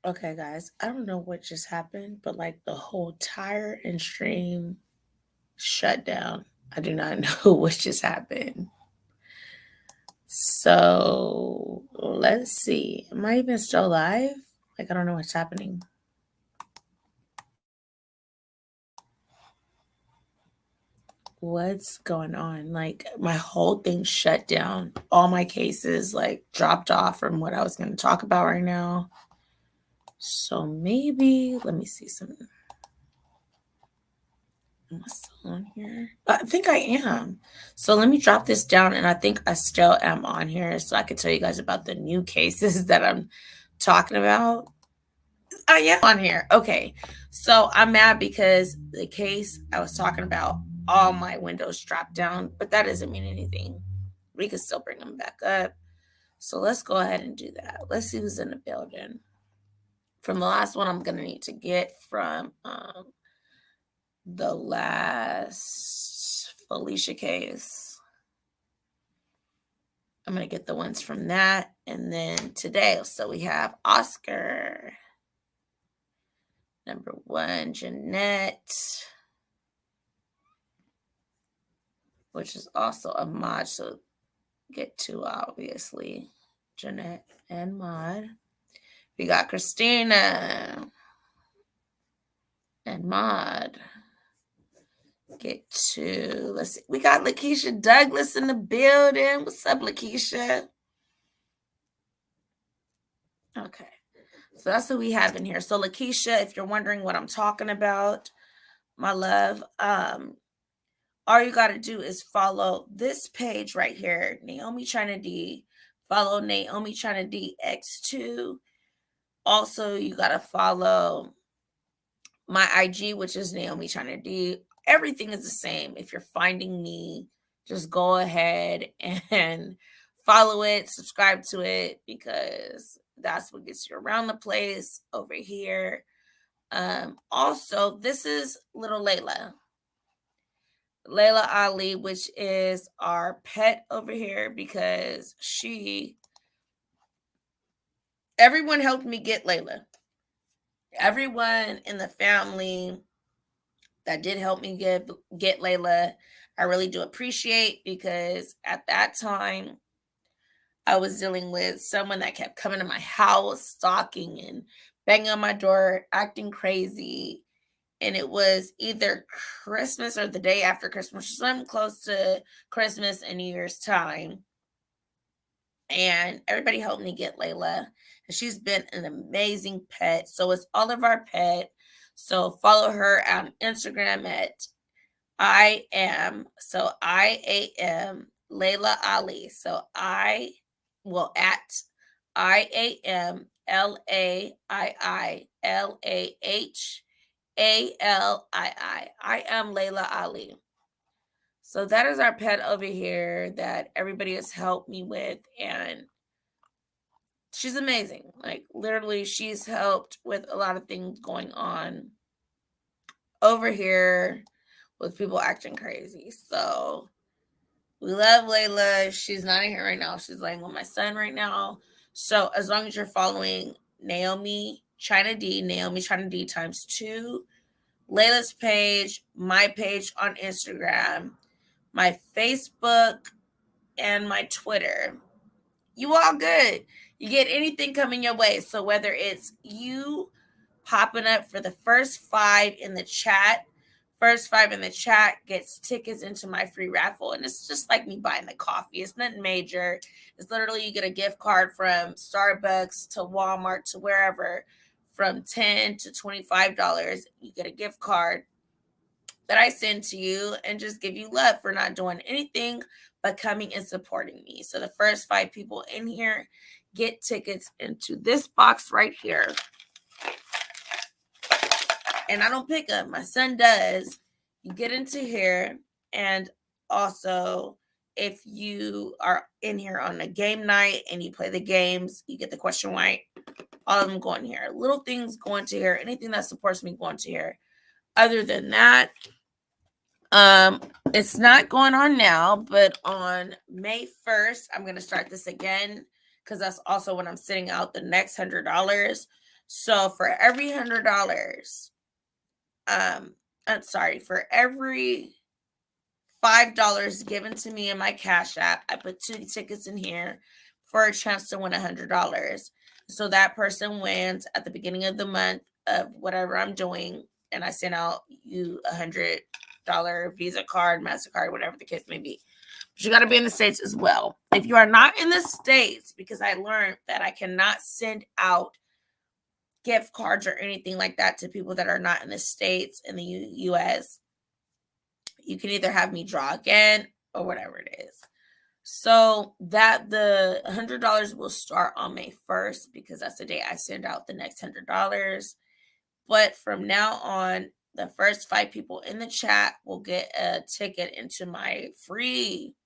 Okay, guys, I don't know what just happened, but like the whole tire and stream shut down. I do not know what just happened. So let's see. Am I even still live? Like, I don't know what's happening. What's going on? Like, my whole thing shut down. All my cases like dropped off from what I was going to talk about right now. So maybe, let me see something. Am I still on here? I think I am. So let me drop this down, and I think I still am on here so I can tell you guys about the new cases that I'm talking about. I am on here. Okay. So I'm mad because the case I was talking about, all my windows dropped down, but that doesn't mean anything. We can still bring them back up. So let's go ahead and do that. Let's see who's in the building. From the last one, I'm going to need to get from the last Felicia case. I'm going to get the ones from that. And then today, so we have Oscar, number 1, Jeanette, which is also a mod. So get 2, obviously, Jeanette and mod. We got Christina and mod. Get 2. Let's see. We got Lakeisha Douglas in the building. What's up, Lakeisha? Okay. So that's what we have in here. So Lakeisha, if you're wondering what I'm talking about, my love, all you got to do is follow this page right here, Naomi China D. Follow Naomi China D X2. Also, you got to follow my IG, which is Naomi China D. Everything is the same. If you're finding me, just go ahead and follow it, subscribe to it, because that's what gets you around the place over here. Also, this is little Layla Ali, which is our pet over here, because everyone helped me get Layla. Everyone in the family that did help me get Layla, I really do appreciate, because at that time I was dealing with someone that kept coming to my house, stalking and banging on my door, acting crazy. And it was either Christmas or the day after Christmas, so I'm close to Christmas and New Year's time. And everybody helped me get Layla. And she's been an amazing pet. So it's all of our pet. So follow her on Instagram at I am Layla Ali. So at IAM LAIILAHALI. I am Layla Ali. So that is our pet over here that everybody has helped me with, and she's amazing. Like, literally, she's helped with a lot of things going on over here with people acting crazy. So we love Layla. She's not in here right now. She's laying with my son right now. So as long as you're following Naomi China D times 2, Layla's page, my page on Instagram, my Facebook, and my Twitter, you all good. You get anything coming your way. So whether it's you popping up for the first 5 in the chat, gets tickets into my free raffle. And it's just like me buying the coffee. It's nothing major. It's literally, you get a gift card from Starbucks to Walmart to wherever, from $10 to $25. You get a gift card that I send to you and just give you love for not doing anything but coming and supporting me. So the first 5 people in here get tickets into this box right here. And I don't pick them. My son does. You get into here. And also, if you are in here on a game night and you play the games, you get the question right. All of them go in here. Little things go into here. Anything that supports me go into here. Other than that, it's not going on now, but on May 1st, I'm going to start this again, because that's also when I'm sending out the next $100. So for every $100, I'm sorry, for every $5 given to me in my Cash App, I put 2 tickets in here for a chance to win $100. So that person wins at the beginning of the month of whatever I'm doing, and I send out you $100 Visa card, MasterCard, whatever the case may be. But you got to be in the States as well. If you are not in the States, because I learned that I cannot send out gift cards or anything like that to people that are not in the States, in the U.S., you can either have me draw again or whatever it is. So that the $100 will start on May 1st because that's the day I send out the next $100. But from now on, the first 5 people in the chat will get a ticket into my free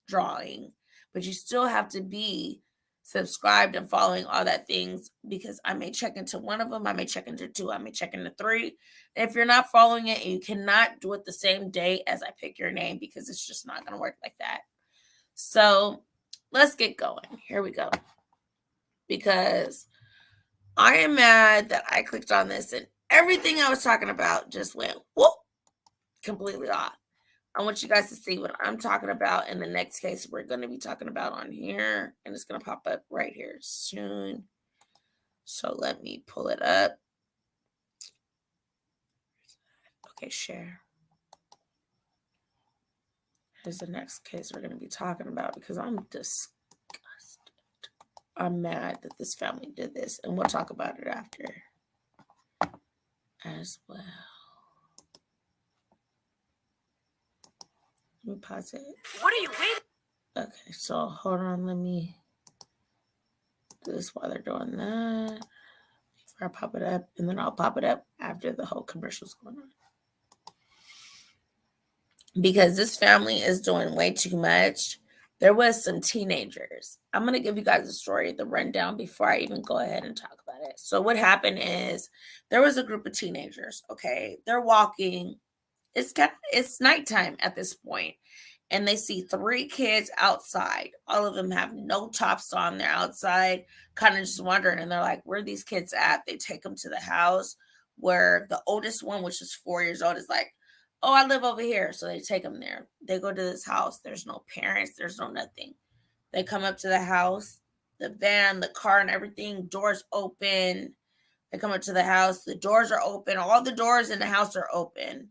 drawing. But you still have to be subscribed and following all that things, because I may check into one of them, I may check into 2, I may check into 3. And if you're not following it, you cannot do it the same day as I pick your name, because it's just not going to work like that. So let's get going. Here we go. Because I am mad that I clicked on this and everything I was talking about just went whoop, completely off. I want you guys to see what I'm talking about in the next case we're going to be talking about on here. And it's going to pop up right here soon. So let me pull it up. Okay, share. Here's the next case we're going to be talking about, because I'm disgusted. I'm mad that this family did this. And we'll talk about it after as well. Let me pause it. What are you waiting? Okay, so hold on. Let me do this while they're doing that. Before I pop it up, and then I'll pop it up after the whole commercial's going on. Because this family is doing way too much. There was some teenagers. I'm going to give you guys a story, the rundown, before I even go ahead and talk about it. So what happened is there was a group of teenagers, okay? They're walking. It's nighttime at this point, and they see 3 kids outside. All of them have no tops on. They're outside, kind of just wondering, and they're like, where are these kids at? They take them to the house, where the oldest one, which is 4 years old, is like, oh, I live over here. So they take them there. They go to this house. There's no parents. There's no nothing. They come up to the house, the van, the car, and everything. Doors open. They come up to the house. The doors are open. All the doors in the house are open.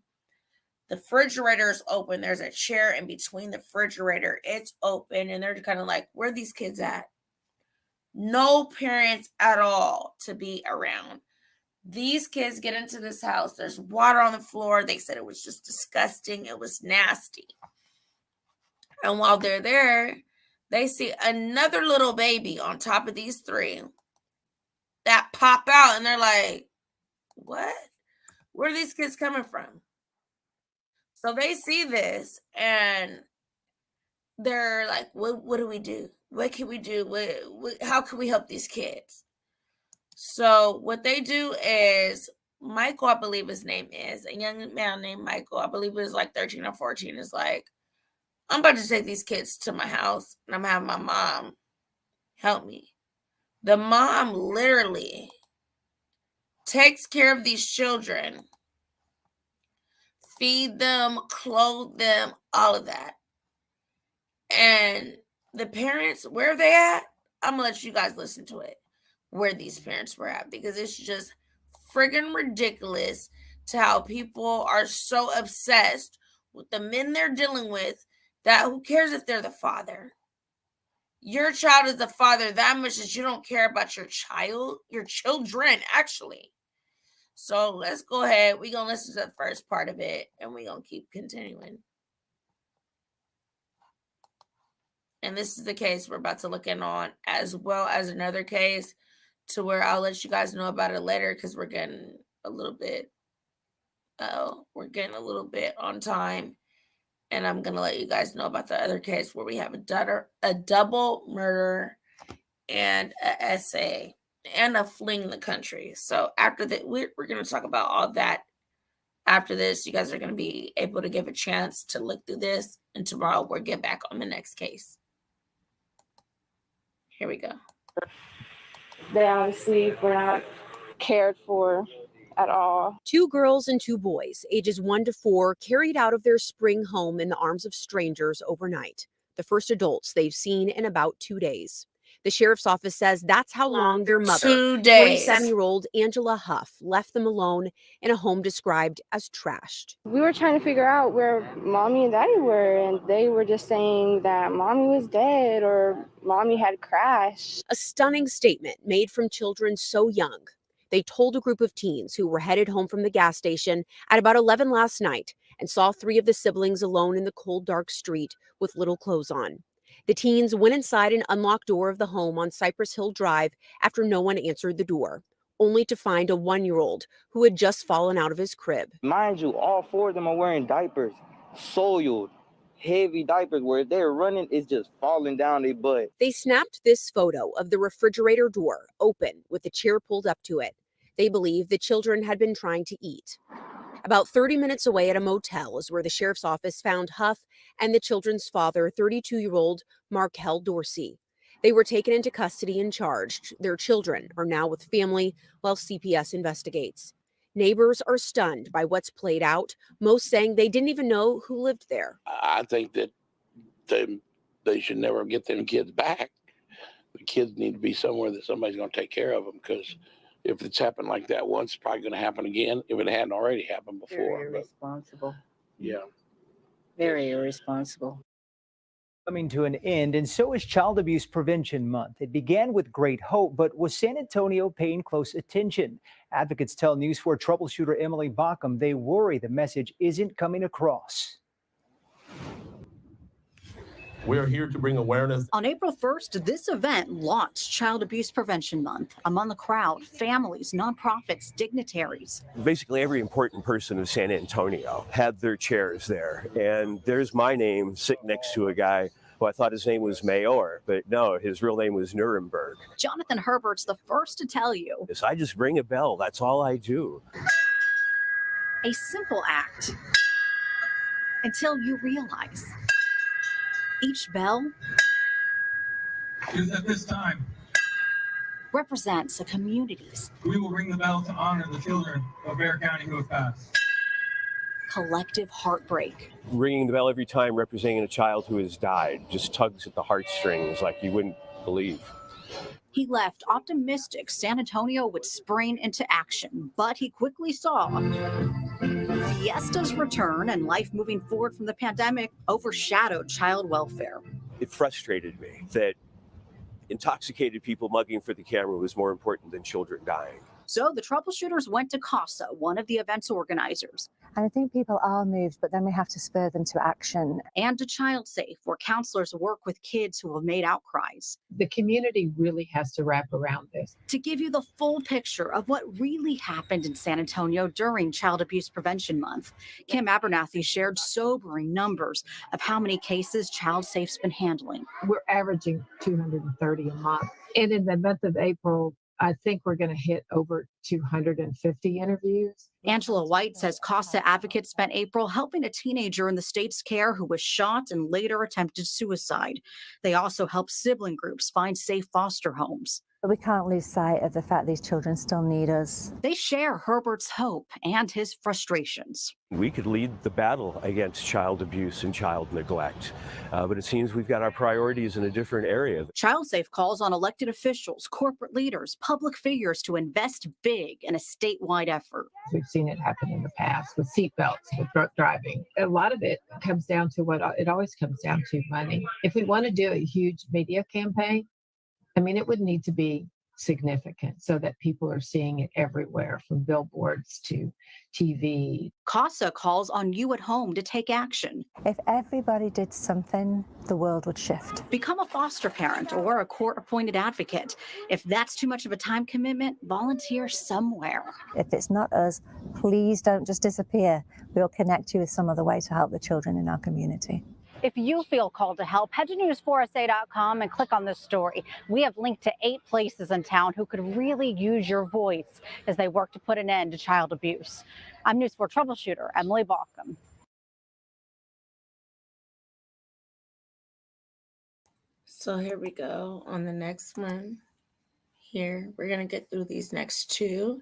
The refrigerator is open. There's a chair in between the refrigerator. It's open. And they're kind of like, where are these kids at? No parents at all to be around. These kids get into this house. There's water on the floor. They said it was just disgusting. It was nasty. And while they're there, they see another little baby on top of these 3 that pop out. And they're like, what? Where are these kids coming from? So they see this and they're like, what do we do? What can we do? How can we help these kids? So what they do is, Michael, I believe his name is, a young man named Michael, I believe it was like 13 or 14, is like, I'm about to take these kids to my house and I'm having my mom help me. The mom literally takes care of these children, feed them, clothe them, all of that. And the parents, where are they at? I'm going to let you guys listen to it, where these parents were at, because it's just friggin' ridiculous to how people are so obsessed with the men they're dealing with that who cares if they're the father? Your child is the father that much that you don't care about your children, actually. So let's go ahead. We're going to listen to the first part of it, and we're going to keep continuing. And this is the case we're about to look in on, as well as another case, to where I'll let you guys know about it later, because we're getting a little bit on time. And I'm going to let you guys know about the other case where we have a double murder and a essay and a fleeing the country. So after that, we're going to talk about all that. After this, you guys are going to be able to give a chance to look through this. And tomorrow we'll get back on the next case. Here we go. They obviously were not cared for at all. 2 girls and 2 boys, ages 1 to 4, carried out of their spring home in the arms of strangers overnight. The first adults they've seen in about 2 days. The sheriff's office says that's how long their mother, 2 days. 47-year-old Angela Huff, left them alone in a home described as trashed. We were trying to figure out where mommy and daddy were, and they were just saying that mommy was dead or mommy had crashed. A stunning statement made from children so young. They told a group of teens who were headed home from the gas station at about 11 last night and saw 3 of the siblings alone in the cold, dark street with little clothes on. The teens went inside an unlocked door of the home on Cypress Hill Drive after no one answered the door, only to find a 1-year-old who had just fallen out of his crib. Mind you, all 4 of them are wearing diapers, soiled, heavy diapers where they're running, it's just falling down their butt. They snapped this photo of the refrigerator door open with the chair pulled up to it. They believe the children had been trying to eat. About 30 minutes away at a motel is where the sheriff's office found Huff and the children's father, 32-year-old Markel Dorsey. They were taken into custody and charged. Their children are now with family while CPS investigates. Neighbors are stunned by what's played out, most saying they didn't even know who lived there. I think that they should never get them kids back. The kids need to be somewhere that somebody's going to take care of them, because if it's happened like that once, it's probably going to happen again if it hadn't already happened before. Very irresponsible. Yeah. Very irresponsible. Coming to an end, and so is Child Abuse Prevention Month. It began with great hope, but was San Antonio paying close attention? Advocates tell News 4 troubleshooter Emily Baucom they worry the message isn't coming across. We're here to bring awareness. On April 1st, this event launched Child Abuse Prevention Month. Among the crowd, families, nonprofits, dignitaries. Basically, every important person in San Antonio had their chairs there. And there's my name sitting next to a guy who I thought his name was Mayor, but no, his real name was Nuremberg. Jonathan Herbert's the first to tell you. Yes, I just ring a bell. That's all I do. A simple act until you realize each bell is at this time represents a community's we will ring the bell to honor the children of Bexar County who have passed. Collective heartbreak. Ringing the bell every time representing a child who has died just tugs at the heartstrings like you wouldn't believe. He left optimistic San Antonio would spring into action, but he quickly saw Fiesta's return and life moving forward from the pandemic overshadowed child welfare. It frustrated me that intoxicated people mugging for the camera was more important than children dying. So the troubleshooters went to CASA, one of the event's organizers. And I think people are moved, but then we have to spur them to action. And to Child Safe, where counselors work with kids who have made outcries. The community really has to wrap around this. To give you the full picture of what really happened in San Antonio during Child Abuse Prevention Month, Kim Abernathy shared sobering numbers of how many cases Child Safe's been handling. We're averaging 230 a month. And in the month of April, I think we're going to hit over 250 interviews. Angela White says CASA advocates spent April helping a teenager in the state's care who was shot and later attempted suicide. They also help sibling groups find safe foster homes. But we can't lose sight of the fact these children still need us. They share Herbert's hope and his frustrations. We could lead the battle against child abuse and child neglect, but it seems we've got our priorities in a different area. Child Safe calls on elected officials, corporate leaders, public figures to invest big in a statewide effort. We've seen it happen in the past with seatbelts, with drunk driving. A lot of it comes down to what it always comes down to, money. If we want to do a huge media campaign, it would need to be significant so that people are seeing it everywhere, from billboards to TV. CASA calls on you at home to take action. If everybody did something, the world would shift. Become a foster parent or a court-appointed advocate. If that's too much of a time commitment, volunteer somewhere. If it's not us, please don't just disappear. We'll connect you with some other way to help the children in our community. If you feel called to help, head to news4sa.com and click on this story. We have linked to 8 places in town who could really use your voice as they work to put an end to child abuse. I'm News 4 troubleshooter Emily Baucom. So here we go on the next one. Here, we're going to get through these next 2.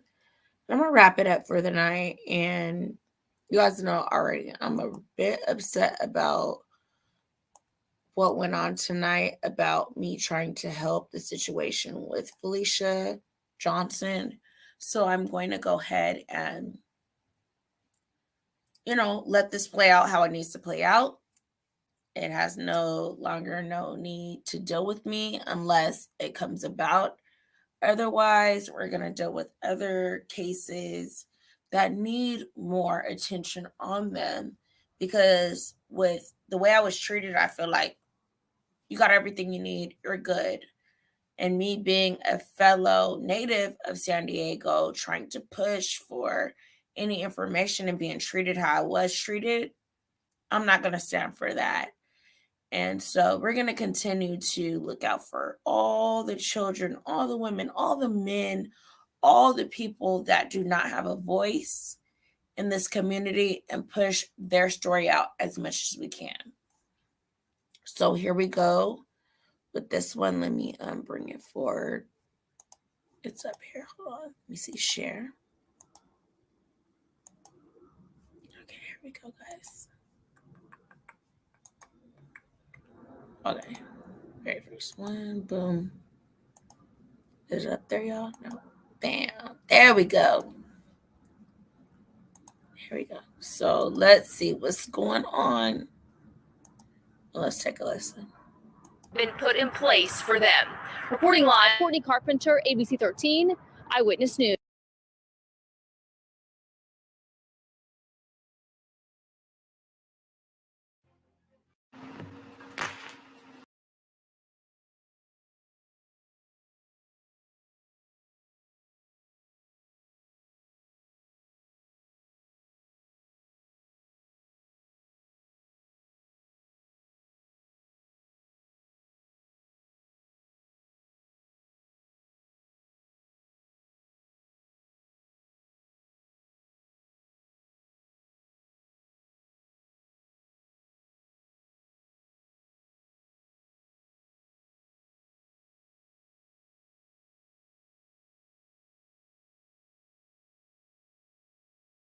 I'm going to wrap it up for the night. And you guys know already, I'm a bit upset about what went on tonight about me trying to help the situation with Felicia Johnson. So I'm going to go ahead and, let this play out how it needs to play out. It has no need to deal with me unless it comes about. Otherwise, we're going to deal with other cases that need more attention on them, because with the way I was treated, I feel like you got everything you need, you're good. And me being a fellow native of San Diego, trying to push for any information and being treated how I was treated, I'm not going to stand for that. And so we're going to continue to look out for all the children, all the women, all the men, all the people that do not have a voice in this community, and push their story out as much as we can. So here we go with this one. Let me bring it forward. It's up here. Hold on. Let me see. Share. Okay, here we go, guys. Okay. Very first one. Boom. Is it up there, y'all? No. Bam. There we go. Here we go. So let's see what's going on. Let's take a listen. Been put in place for them. Reporting live, Courtney Carpenter, ABC 13, Eyewitness News.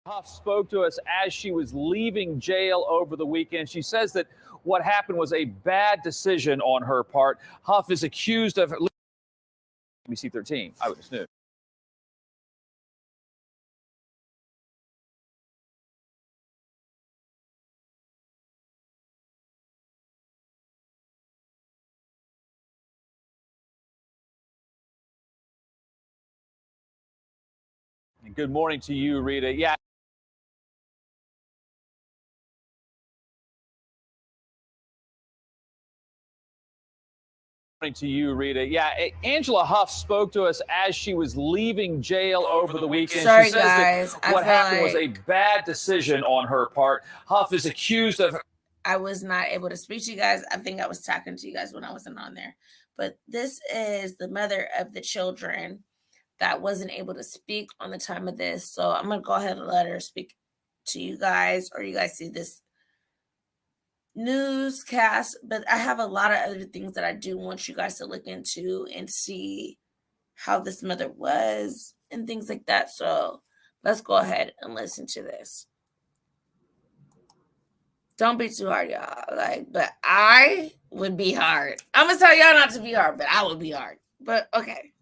Huff spoke to us as she was leaving jail over the weekend. She says that what happened was a bad decision on her part. Huff is accused of... ABC 13, Eyewitness News. Good morning to you, Rita. Yeah. To you, Rita. Yeah, Angela Huff spoke to us as she was leaving jail over the weekend. Sorry, she says guys. that what happened was a bad decision on her part. Huff is accused of... I was not able to speak to you guys. I think I was talking to you guys when I wasn't on there. But this is the mother of the children that wasn't able to speak on the time of this. So I'm going to go ahead and let her speak to you guys, or you guys see this newscast. But I have a lot of other things that I do want you guys to look into and see how this mother was and things like that. So let's go ahead and listen to this. Don't be too hard, y'all. But I would be hard. I'm going to tell y'all not to be hard, but I would be hard. But okay.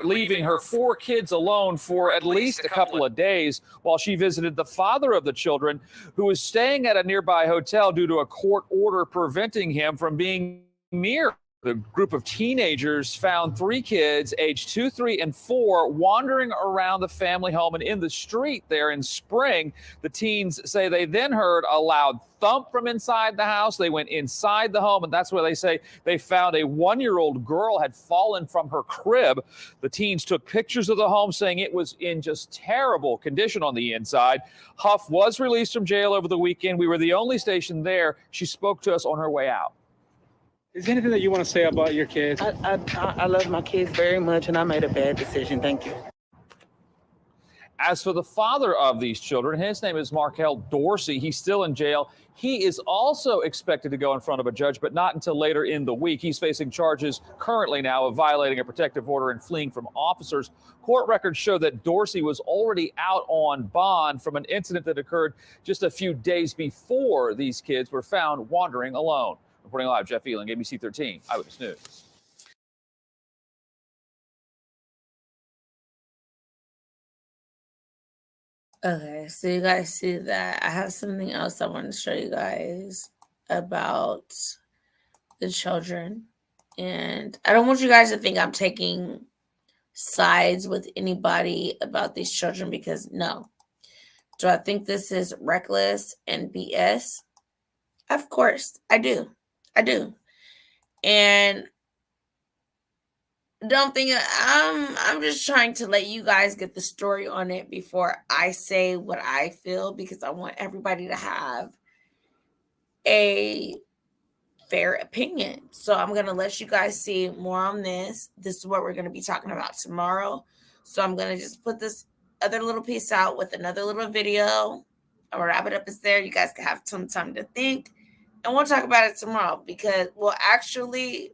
Leaving her 4 kids alone for at least a couple of days while she visited the father of the children, who was staying at a nearby hotel due to a court order preventing him from being near. The group of teenagers found 3 kids, aged 2, 3, and 4, wandering around the family home and in the street there in Spring. The teens say they then heard a loud thump from inside the house. They went inside the home, and that's where they say they found a 1-year-old girl had fallen from her crib. The teens took pictures of the home, saying it was in just terrible condition on the inside. Huff was released from jail over the weekend. We were the only station there. She spoke to us on her way out. Is there anything that you want to say about your kids? I love my kids very much, and I made a bad decision. Thank you. As for the father of these children, his name is Markel Dorsey. He's still in jail. He is also expected to go in front of a judge, but not until later in the week. He's facing charges currently now of violating a protective order and fleeing from officers. Court records show that Dorsey was already out on bond from an incident that occurred just a few days before these kids were found wandering alone. Reporting live, Jeff Ealing, ABC 13 Eyewitness News. Okay, so you guys see that. I have something else I want to show you guys about the children. And I don't want you guys to think I'm taking sides with anybody about these children, because no. Do I think this is reckless and BS? Of course, I do. I do. And don't think I'm just trying to let you guys get the story on it before I say what I feel, because I want everybody to have a fair opinion. So I'm going to let you guys see more on this. This is what we're going to be talking about tomorrow. So I'm going to just put this other little piece out with another little video. I'll wrap it up as there. You guys can have some time to think, and we'll talk about it tomorrow, because we'll actually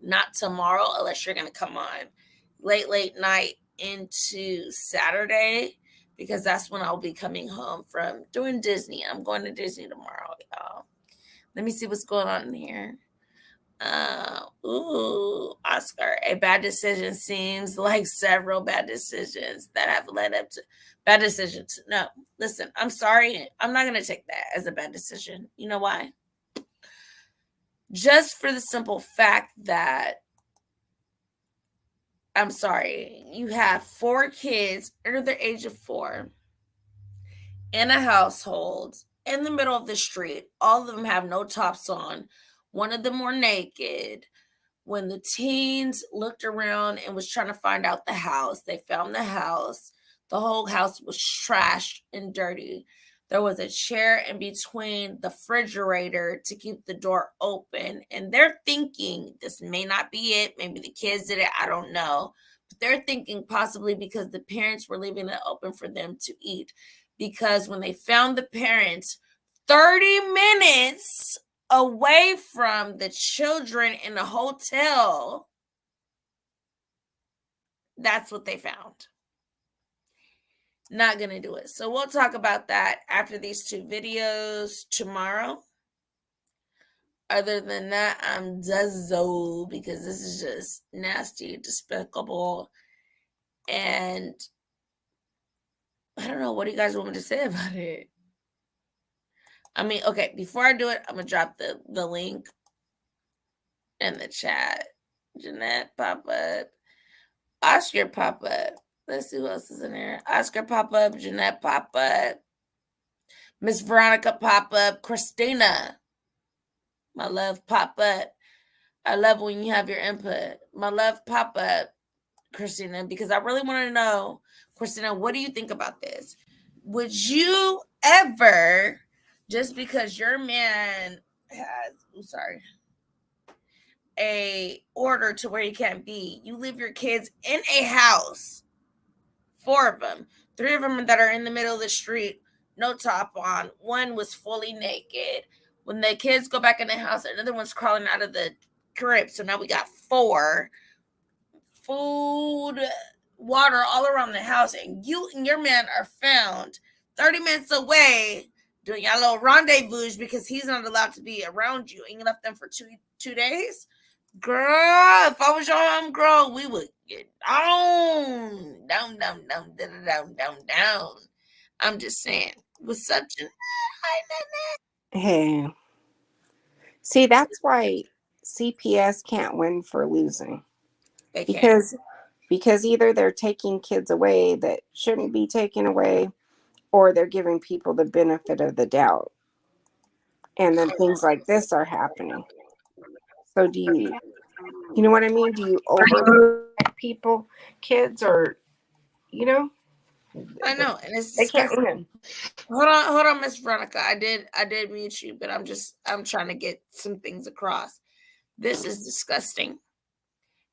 not tomorrow, unless you're going to come on late night into Saturday, because that's when I'll be coming home from doing Disney. I'm going to Disney tomorrow, y'all. Let me see what's going on in here. Oscar, a bad decision seems like several bad decisions that have led up to bad decisions. No, listen, I'm sorry. I'm not going to take that as a bad decision. You know why? Just for the simple fact that, I'm sorry, you have 4 kids under the age of 4 in a household in the middle of the street. All of them have no tops on. One of them were naked. When the teens looked around and was trying to find out the house, they found the house. The whole house was trashed and dirty. There was a chair in between the refrigerator to keep the door open. And they're thinking this may not be it. Maybe the kids did it. I don't know. But they're thinking possibly because the parents were leaving it open for them to eat. Because when they found the parents 30 minutes away from the children in the hotel, that's what they found. Not gonna do it. So we'll talk about that after these 2 videos tomorrow. Other than that, I'm done, because this is just nasty, despicable, and I don't know. What do you guys want me to say about it? I mean, okay, before I do it, I'm gonna drop the link in the chat. Jeanette pop up, Oscar pop up. Let's see who else is in there. Oscar pop up, Jeanette pop up, Miss Veronica pop up, Christina, my love, pop up. I love when you have your input. My love, pop up, Christina, because I really want to know, Christina, what do you think about this? Would you ever, just because your man has, a order to where he can't be, you leave your kids in a house, 4 of them, 3 of them that are in the middle of the street, no top on, 1 was fully naked. When the kids go back in the house, another one's crawling out of the crib. So now we got 4. Food, water all around the house, and you and your man are found 30 minutes away doing your little rendezvous because he's not allowed to be around you, and you left them for two days. Girl, if I was your homegirl, we would get down. I'm just saying. What's up, Jeanette? Hey, see, that's why CPS can't win for losing. They can't. Because either they're taking kids away that shouldn't be taken away, or they're giving people the benefit of the doubt. And then things like this are happening. So do you know what I mean? Do you overprotect people, kids, or, I know, and it's they can't win. Hold on, Miss Veronica. I did mute you, but I'm trying to get some things across. This is disgusting.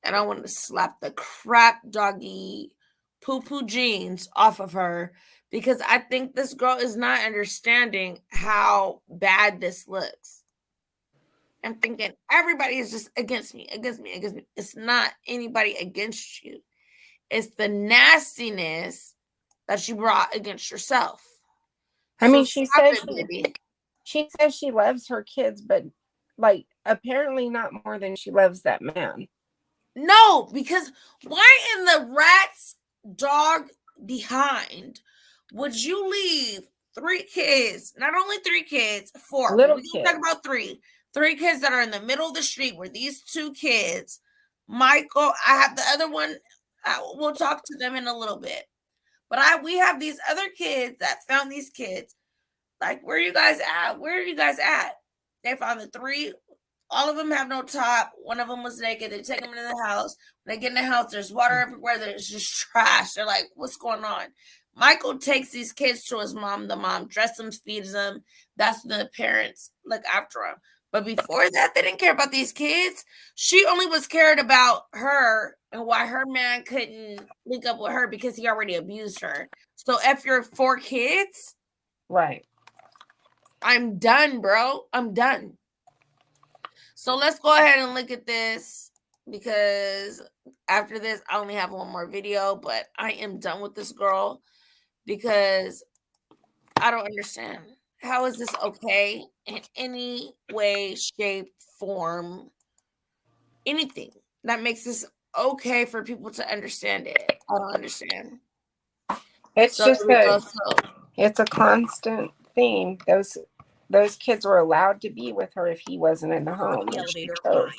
And I want to slap the crap doggy poo-poo jeans off of her because I think this girl is not understanding how bad this looks. I'm thinking everybody is just against me. It's not anybody against you. It's the nastiness that you brought against yourself. I mean, she says she loves her kids, but like apparently not more than she loves that man. No, because why in the rat's dog behind would you leave 3 kids? Not only 3 kids, 4. Little We kids. can talk about 3. 3 kids that are in the middle of the street where these 2 kids, Michael, I have the other one. We'll talk to them in a little bit. But we have these other kids that found these kids. Like, where are you guys at? Where are you guys at? They found the 3. All of them have no top. One of them was naked. They take them into the house. When they get in the house, there's water everywhere. There's just trash. They're like, what's going on? Michael takes these kids to his mom. The mom dresses them, feeds them. That's when the parents look after them. But before that, they didn't care about these kids. She only was cared about her and why her man couldn't link up with her because he already abused her. So if you're 4 kids, right? I'm done, bro. I'm done. So let's go ahead and look at this because after this, I only have one more video, but I am done with this girl because I don't understand. How is this okay in any way, shape, form, anything that makes this okay for people to understand it? I don't understand. It's it's a constant theme. Those kids were allowed to be with her if he wasn't in the home. The elevator crying.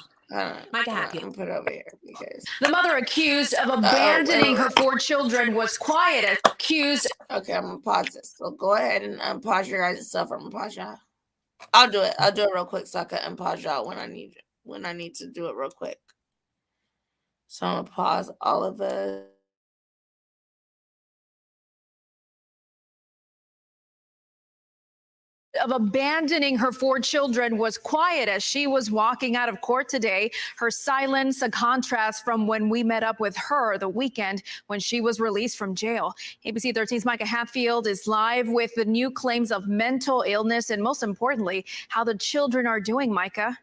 Micah Hatfield. Put it over here because The mother accused of abandoning her 4 children was quiet as accused. Okay, I'm gonna pause this. So go ahead and unpause your guys' stuff. I'm gonna pause y'all. I'll do it real quick so I can unpause y'all when I need to do it real quick. So I'm gonna pause all of us. Of abandoning her 4 children was quiet as she was walking out of court today. Her silence, a contrast from when we met up with her the weekend when she was released from jail. ABC 13's Micah Hatfield is live with the new claims of mental illness and most importantly, how the children are doing, Micah.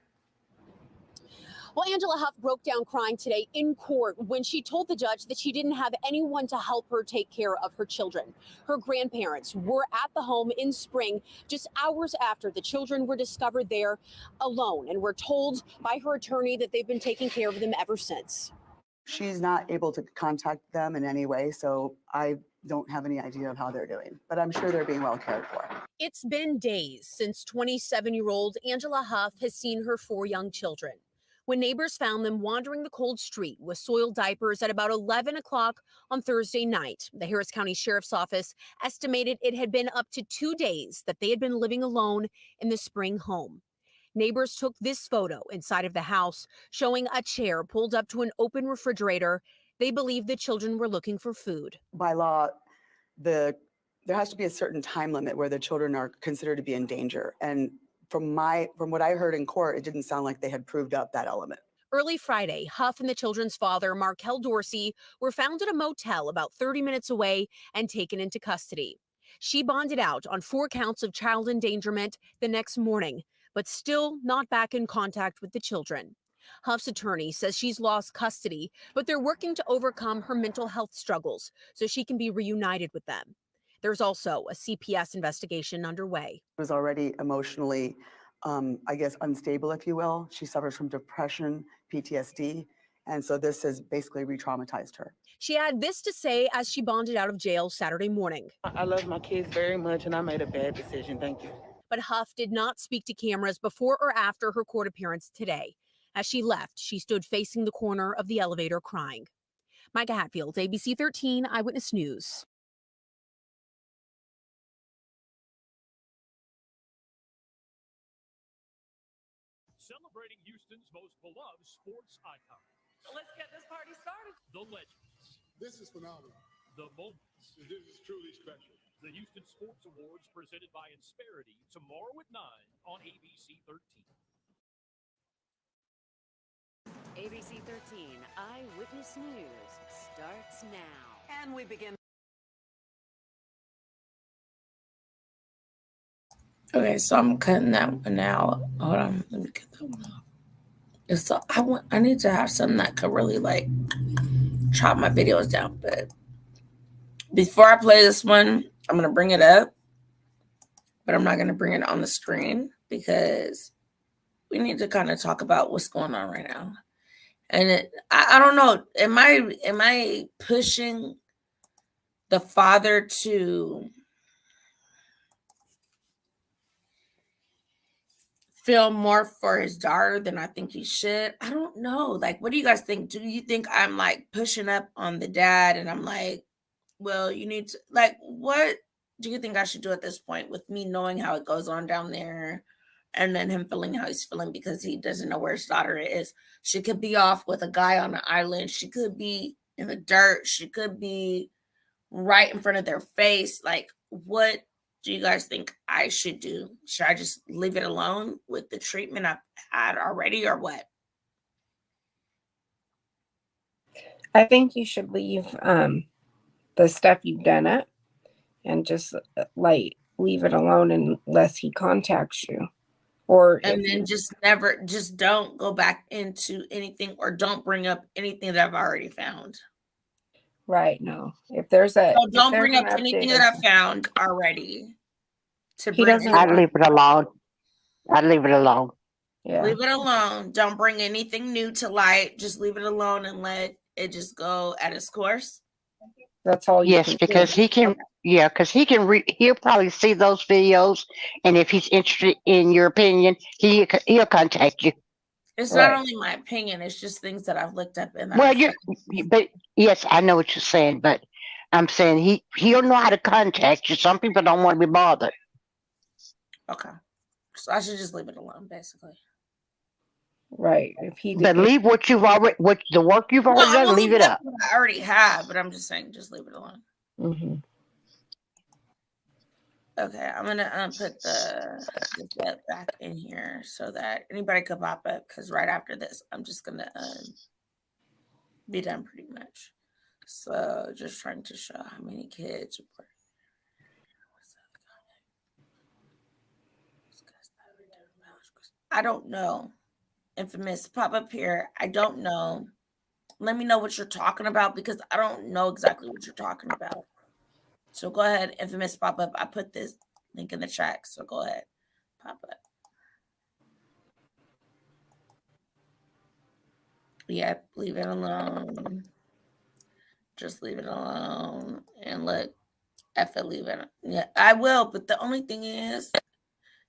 Well, Angela Huff broke down crying today in court when she told the judge that she didn't have anyone to help her take care of her children. Her grandparents were at the home in spring just hours after the children were discovered there alone and were told by her attorney that they've been taking care of them ever since. She's not able to contact them in any way, so I don't have any idea of how they're doing, but I'm sure they're being well cared for. It's been days since 27-year-old Angela Huff has seen her 4 young children. When neighbors found them wandering the cold street with soiled diapers at about 11 o'clock on Thursday night, the Harris County Sheriff's Office estimated it had been up to 2 days that they had been living alone in the spring home. Neighbors took this photo inside of the house showing a chair pulled up to an open refrigerator. They believe the children were looking for food. By law, there has to be a certain time limit where the children are considered to be in danger. And from what I heard in court, it didn't sound like they had proved up that element. Early Friday, Huff and the children's father, Markel Dorsey, were found at a motel about 30 minutes away and taken into custody. She bonded out on 4 counts of child endangerment the next morning, but still not back in contact with the children. Huff's attorney says she's lost custody, but they're working to overcome her mental health struggles so she can be reunited with them. There's also a CPS investigation underway. Was already emotionally, I guess, unstable, if you will. She suffers from depression, PTSD, and so this has basically re-traumatized her. She had this to say as she bonded out of jail Saturday morning. I love my kids very much, and I made a bad decision. Thank you. But Huff did not speak to cameras before or after her court appearance today. As she left, she stood facing the corner of the elevator crying. Micah Hatfield, ABC 13 Eyewitness News. Celebrating Houston's most beloved sports icons. Let's get this party started. The legends. This is phenomenal. The moments. This is truly special. The Houston Sports Awards presented by Insperity tomorrow at 9 on ABC 13. ABC 13 Eyewitness News starts now. And we begin. Okay, so I'm cutting that one out. Hold on, let me cut that one off. So I need to have something that could really like chop my videos down. But before I play this one, I'm gonna bring it up, but I'm not gonna bring it on the screen because we need to kind of talk about what's going on right now. And I don't know. Am I pushing the father to feel more for his daughter than I think he should? I don't know. Like, what do you guys think? Do you think I'm like pushing up on the dad and I'm like, well, you need to, like, what do you think I should do at this point with me knowing how it goes on down there and then him feeling how he's feeling because he doesn't know where his daughter is? She could be off with a guy on an island. She could be in the dirt. She could be right in front of their face. Like, what do you guys think I should do? Should I just leave it alone with the treatment I've had already or what? I think you should leave the stuff you've done up and just like leave it alone unless he contacts you. Or and then just don't go back into anything or don't bring up anything that I've already found. Right. No. If there's a So don't bring up anything that I found already. I'd leave it alone. I'd leave it alone. Yeah. Leave it alone. Don't bring anything new to light. Just leave it alone and let it just go at its course. That's all you Yes, can because do. he can. Yeah, because he can. He'll probably see those videos, and if he's interested in your opinion, he'll contact you. It's not only my opinion; it's just things that I've looked up. And Well, but yes, I know what you're saying, but I'm saying he'll know how to contact you. Some people don't want to be bothered. Okay, so I should just leave it alone, basically. Right. If he But leave what the work you've already done, leave it up. I already have, but I'm just saying, just leave it alone. Mm-hmm. Okay, I'm gonna put the get back in here so that anybody could pop up. Because right after this, I'm just gonna be done pretty much. So just trying to show how many kids were. I don't know. Infamous, pop up here. I don't know. Let me know what you're talking about because I don't know exactly what you're talking about. So go ahead, Infamous, pop up. I put this link in the chat, so go ahead, pop up. Yeah, leave it alone. Just leave it alone. And look, F it, leave it. Yeah, I will. But the only thing is,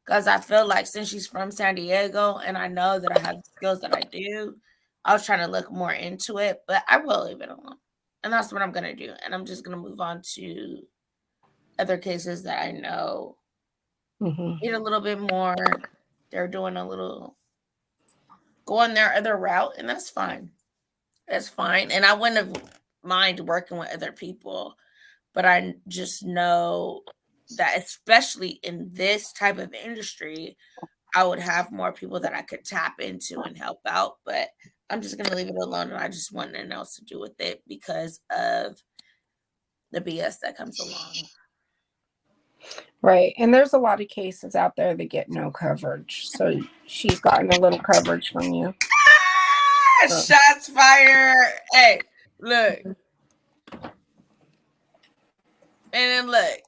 because I feel like since she's from San Diego and I know that I have the skills that I do, I was trying to look more into it, but I will leave it alone. And that's what I'm going to do. And I'm just going to move on to other cases that I know need a little bit more. They're doing a little, going their other route, and that's fine. That's fine. And I wouldn't have mind working with other people, but I just know that especially in this type of industry, I would have more people that I could tap into and help out. But I'm just going to leave it alone. And I just want nothing else to do with it because of the BS that comes along. Right. And there's a lot of cases out there that get no coverage. So she's gotten a little coverage from you. Shots fired. Hey, look. And then look.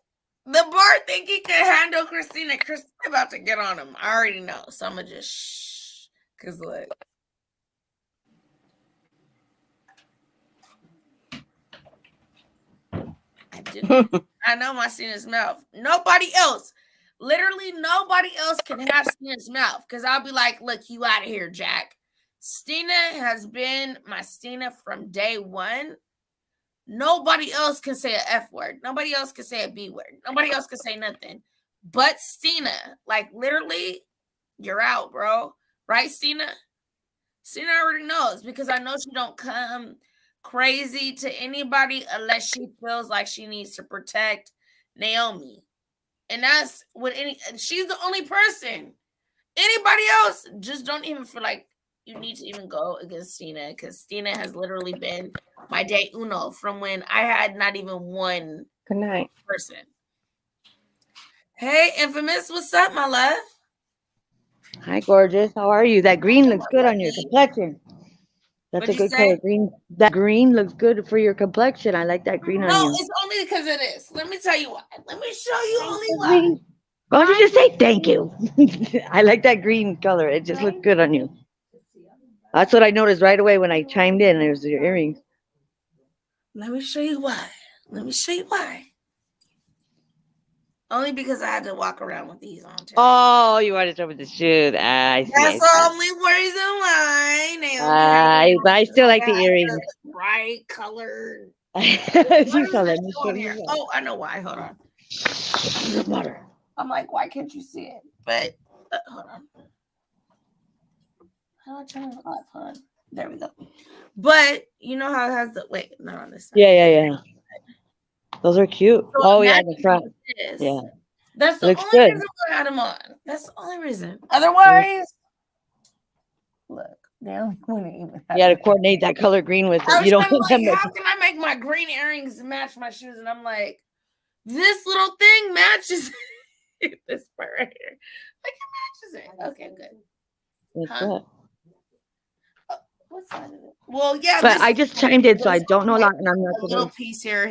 The board think he can handle Christina. Christina about to get on him. I already know. So I'm going to just shh. Because look. I do. I know my Stina's mouth. Nobody else. Literally nobody else can have Stina's mouth. Because I'll be like, look, you out of here, Jack. Stina has been my Stina from day one. Nobody else can say an F word. Nobody else can say a B word. Nobody else can say nothing. But Stina, like literally, you're out, bro. Right, Stina? Stina already knows because I know she don't come crazy to anybody unless she feels like she needs to protect Naomi. And that's what she's the only person. Anybody else just don't even feel like you need to even go against Stina, because Stina has literally been my day uno from when I had not even one Good night. person. Hey, Infamous, what's up, my love? Hi, gorgeous. How are you? That green looks good on your complexion. That's What'd a you good say? color. Green. That green looks good for your complexion. I like that green on No, you. it's only because of this. Let me tell you why. Let me show you only why. Green. Why don't you just say thank you? I like that green color. It just looks good on you. That's what I noticed right away when I chimed in. There's your earrings. Let me show you why. Let me show you why. Only because I had to walk around with these on. Oh, you wanted to with the shoes. I see. That's the only reason why. Naomi, But I still like the earrings. bright colored. You saw that. Here. Oh, I know why. Hold on. Water. I'm like, why can't you see it? But hold on. How do I turn it off? Hold on. There we go. But you know how it has the not on this side. Yeah. Those are cute. So Oh yeah, the front. This. Yeah. That's the Looks only good. reason why I had them on. That's the only reason. Otherwise, look, now wouldn't even. You got to coordinate that color green with I it. was You don't trying to need like, how can I make my green earrings match my shoes? And I'm like, this little thing matches this part right here. Like it matches it. Okay, good. What's that? What side of it? Well, yeah. But I just chimed in, so I don't know a lot, and I'm not a little piece here,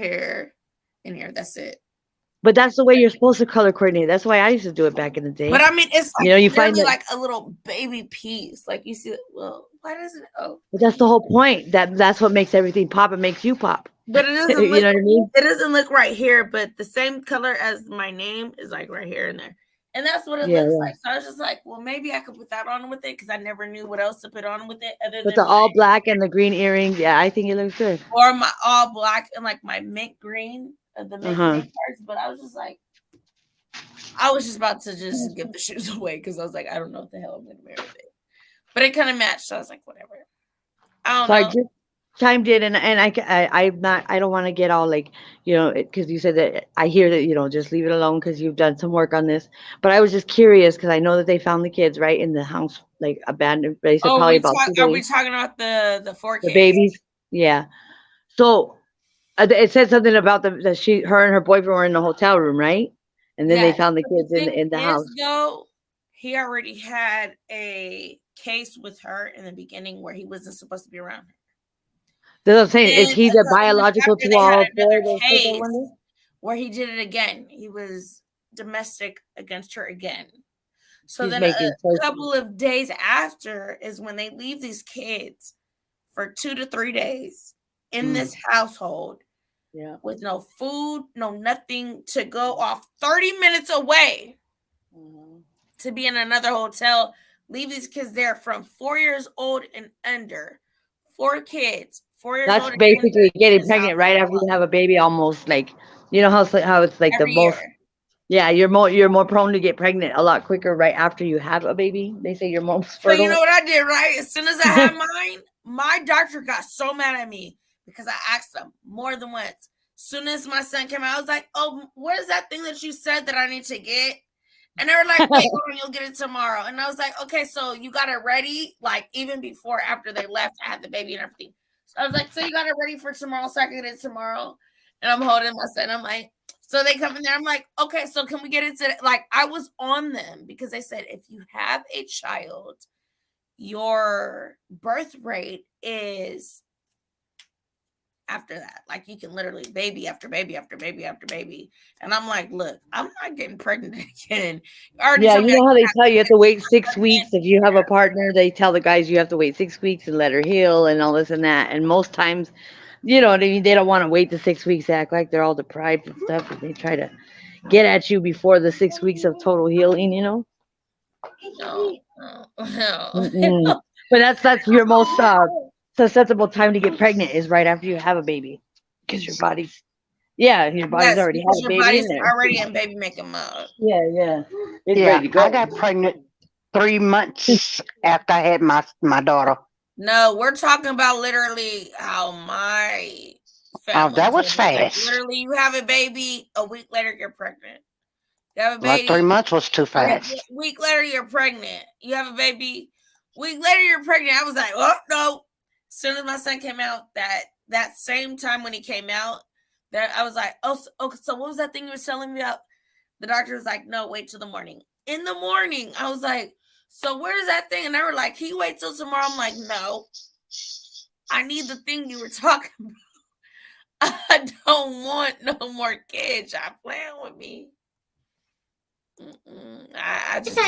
in here. That's it. But that's the way you're supposed to color coordinate. That's why I used to do it back in the day. But I mean, it's like, you find that, like a little baby piece. Like you see, well, why doesn't it? Oh, but that's the whole point. That's what makes everything pop. It makes you pop. but it doesn't. You Look, know what I mean? It doesn't look right here, but the same color as my name is like right here and there, and that's what it looks like. So I was just like, well, maybe I could put that on with it because I never knew what else to put on with it other With than the all black and the green earrings, yeah, I think it looks good. or my all black and like my mint green, the mint green parts. But I was just like. I was just about to just give the shoes away because I was like, I don't know what the hell I'm going to wear with it. But it kind of matched, so I was like, whatever. I don't know. I just chimed in, and I'm not. I don't want to get all like, because you said that. I hear that just leave it alone because you've done some work on this. But I was just curious because I know that they found the kids right in the house, like abandoned. They said probably about 2 days. Are we talking about the 4 kids? The babies, yeah. So it said something about her and her boyfriend were in the hotel room, right? And then they found the kids in the house. Though, he already had a case with her in the beginning where he wasn't supposed to be around her. That's what I'm saying. Is he the biological to all 4 of those people? Where he did it again. He was domestic against her again. So then a couple of days after is when they leave these kids for 2 to 3 days in this household. Yeah. With no food, no nothing, to go off 30 minutes away to be in another hotel. Leave these kids there from 4 years old and under. 4 kids, 4 years old. That's basically getting pregnant right after you have a baby. Almost like how it's like the most. Yeah, you're more prone to get pregnant a lot quicker right after you have a baby. They say you're more fertile. So you know what I did, right? As soon as I had mine, my doctor got so mad at me. Because I asked them more than once. Soon as my son came out, I was like, oh, what is that thing that you said that I need to get? And they were like, wait, you'll get it tomorrow. And I was like, okay, so you got it ready? Like, even before, after they left, I had the baby and everything. So I was like, so you got it ready for tomorrow so I can get it tomorrow? And I'm holding my son. I'm like, so they come in there. I'm like, okay, so can we get it today? Like, I was on them because they said, if you have a child, your birth rate is after that. Like, you can literally baby after baby after baby after baby. And I'm like, look, I'm not getting pregnant again. Yeah, you know how they tell you have to wait 6 weeks. If you have a partner, they tell the guys you have to wait 6 weeks and let her heal and all this and that. And most times, you know what I mean, they don't want to wait the 6 weeks, act like they're all deprived and stuff. And they try to get at you before the 6 weeks of total healing, No. But that's your most susceptible time to get pregnant is right after you have a baby, because your body's already had a baby in there. Already in baby making mode. Yeah. It's Yeah, ready to go. I got pregnant 3 months after I had my daughter. No, we're talking about literally how my family. Oh, that was fast. Like, literally, you have a baby, a week later you're pregnant. You have a baby. Well, 3 months was too fast. A week later you're pregnant. You have a baby. week later you're pregnant. I was like, oh no. As soon as my son came out, that same time when he came out, there I was like, oh, so what was that thing you were telling me about? The doctor was like, no, wait till the morning. In the morning, I was like, so where's that thing? And they were like, can you wait till tomorrow? I'm like, no. I need the thing you were talking about. I don't want no more kids. Y'all playing with me. I just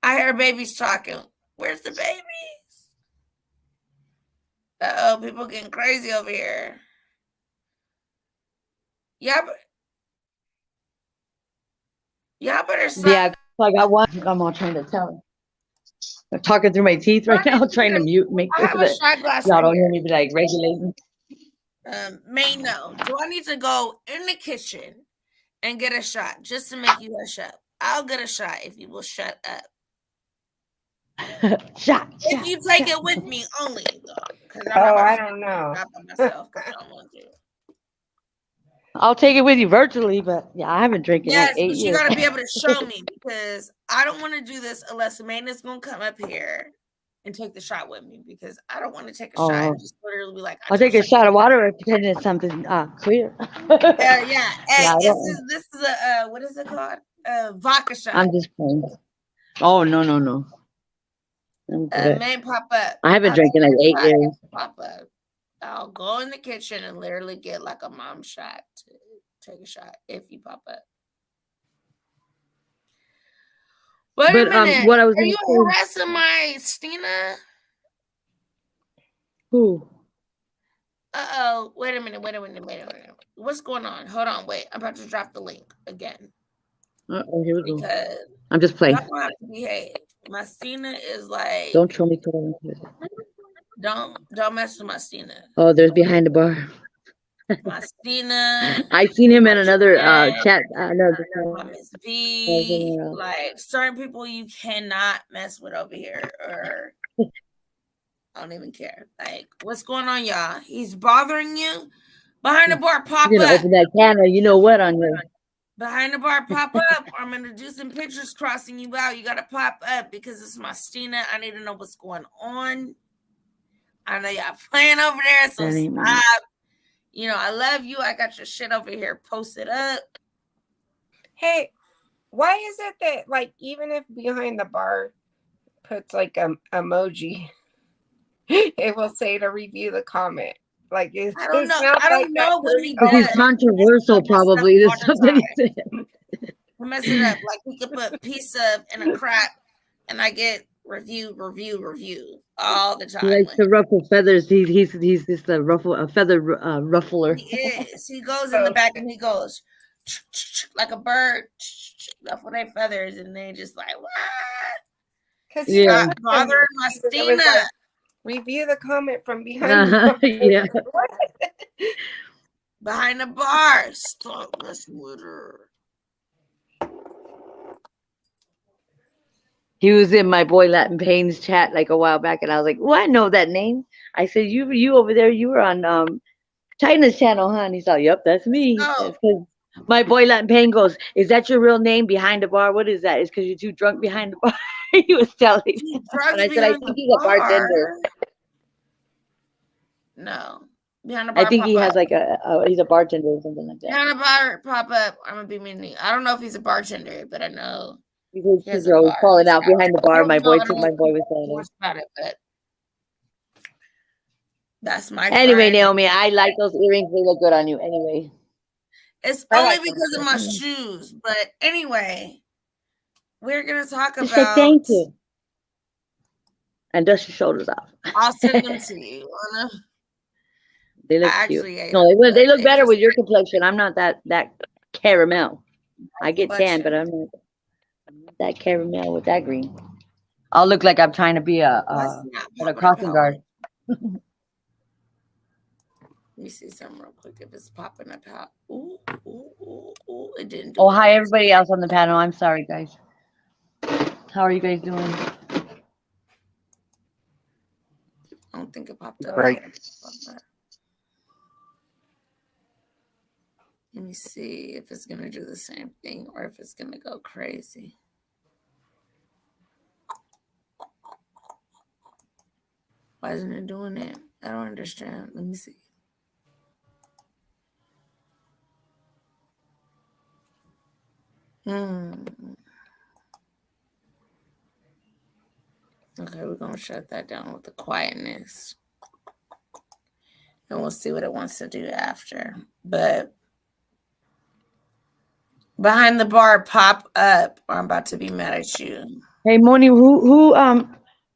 I hear babies talking. Where's the babies? Uh-oh, people getting crazy over here. Y'all better stop. Yeah, I got one. I'm all trying to tell. I'm talking through my teeth right now, trying to make I sure have a that shot glass y'all right don't here. hear me be like regulating. May know. Do I need to go in the kitchen and get a shot just to make you hush up? I'll get a shot if you will shut up. Shot. If you take it with me only, though, because I don't know. Not by myself because I don't want to. I'll take it with you virtually, but yeah, I haven't drinking Yes, like 8 but you years. got to be able to show me because I don't want to do this unless Amanda's going to come up here and take the shot with me because I don't want to take a shot and just literally be like, I'll take a shot of water and pretend it's something clear. Yeah. Hey, Yeah, this is a what is it called? Vodka shot. I'm just playing. Oh no. I'm good. May pop up. I haven't drinking like 8 years. Pop up. I'll go in the kitchen and literally get like a mom shot to take a shot if you pop up. Wait a minute. What I was Are you gonna say. harassing my Stina? Who? Uh-oh. Wait a minute. What's going on? Hold on. Wait. I'm about to drop the link again. Uh-oh, here we go. Because I'm just playing. y'all have to behave. My Stina is like, Don't show me. don't mess with my Stina. Oh, there's behind the bar. My Stina. I seen him in another chat. My Miss V. Like certain people you cannot mess with over here, or I don't even care. Like, what's going on, y'all? He's bothering you. Behind the bar, pop You're gonna up. open that camera. You know what on you? Behind the bar, pop up. Or I'm gonna do some pictures crossing you out. You gotta pop up because it's my Stina. I need to know what's going on. I know y'all playing over there, so stop. You know, I love you. I got your shit over here posted up. Hey, why is it that like even if behind the bar puts like a emoji, it will say to review the comment? Like I don't know. I don't know what he does. He's controversial, probably. There's something he said. I mess it up. Like he could put piece of and a crap, and I get review all the time. He likes to ruffle feathers. He's just a feather ruffler. He is. He goes in the back and he goes like a bird, ruffle their feathers, and they just like what? Stop bothering my Stina. Like, review the comment from behind. Yeah. Behind the bar. Stop messing with her. He was in my boy Latin Pain's chat like a while back, and I was like, "Oh, I know that name." I said, "You over there? You were on China's channel, huh?" And he's like, "Yep, that's me." No. My boy Latin Pain goes, "Is that your real name, Behind the Bar? What is that? It's because you're too drunk behind the bar." He was telling me, and I said, "I think he's a bartender." No, behind the bar. I think he has like he's a bartender or something like that. Behind the bar, pop up. I'm gonna be meaning. I don't know if he's a bartender, but I know. He's always calling out behind the bar. My boy was saying about it, but that's my anyway, friend. Naomi, I like those earrings. They look good on you. Anyway, it's only because of my shoes. But anyway, we're gonna talk about. Say thank you and dust your shoulders off. I'll send them to you. They look cute. No, they look better with your complexion. I'm not that caramel. I get tan, but I'm not that caramel with that green. I'll look like I'm trying to be a crossing guard. Let me see something real quick if it's popping up out. Ooh, it didn't do it. Hi everybody else on the panel. I'm sorry, guys. How are you guys doing? I don't think it popped up. Right. Let me see if it's gonna do the same thing or if it's gonna go crazy. Why isn't it doing it? I don't understand. Let me see. Okay, we're gonna shut that down with the quietness. And we'll see what it wants to do after. But behind the bar, pop up, or I'm about to be mad at you. Hey, Moni, who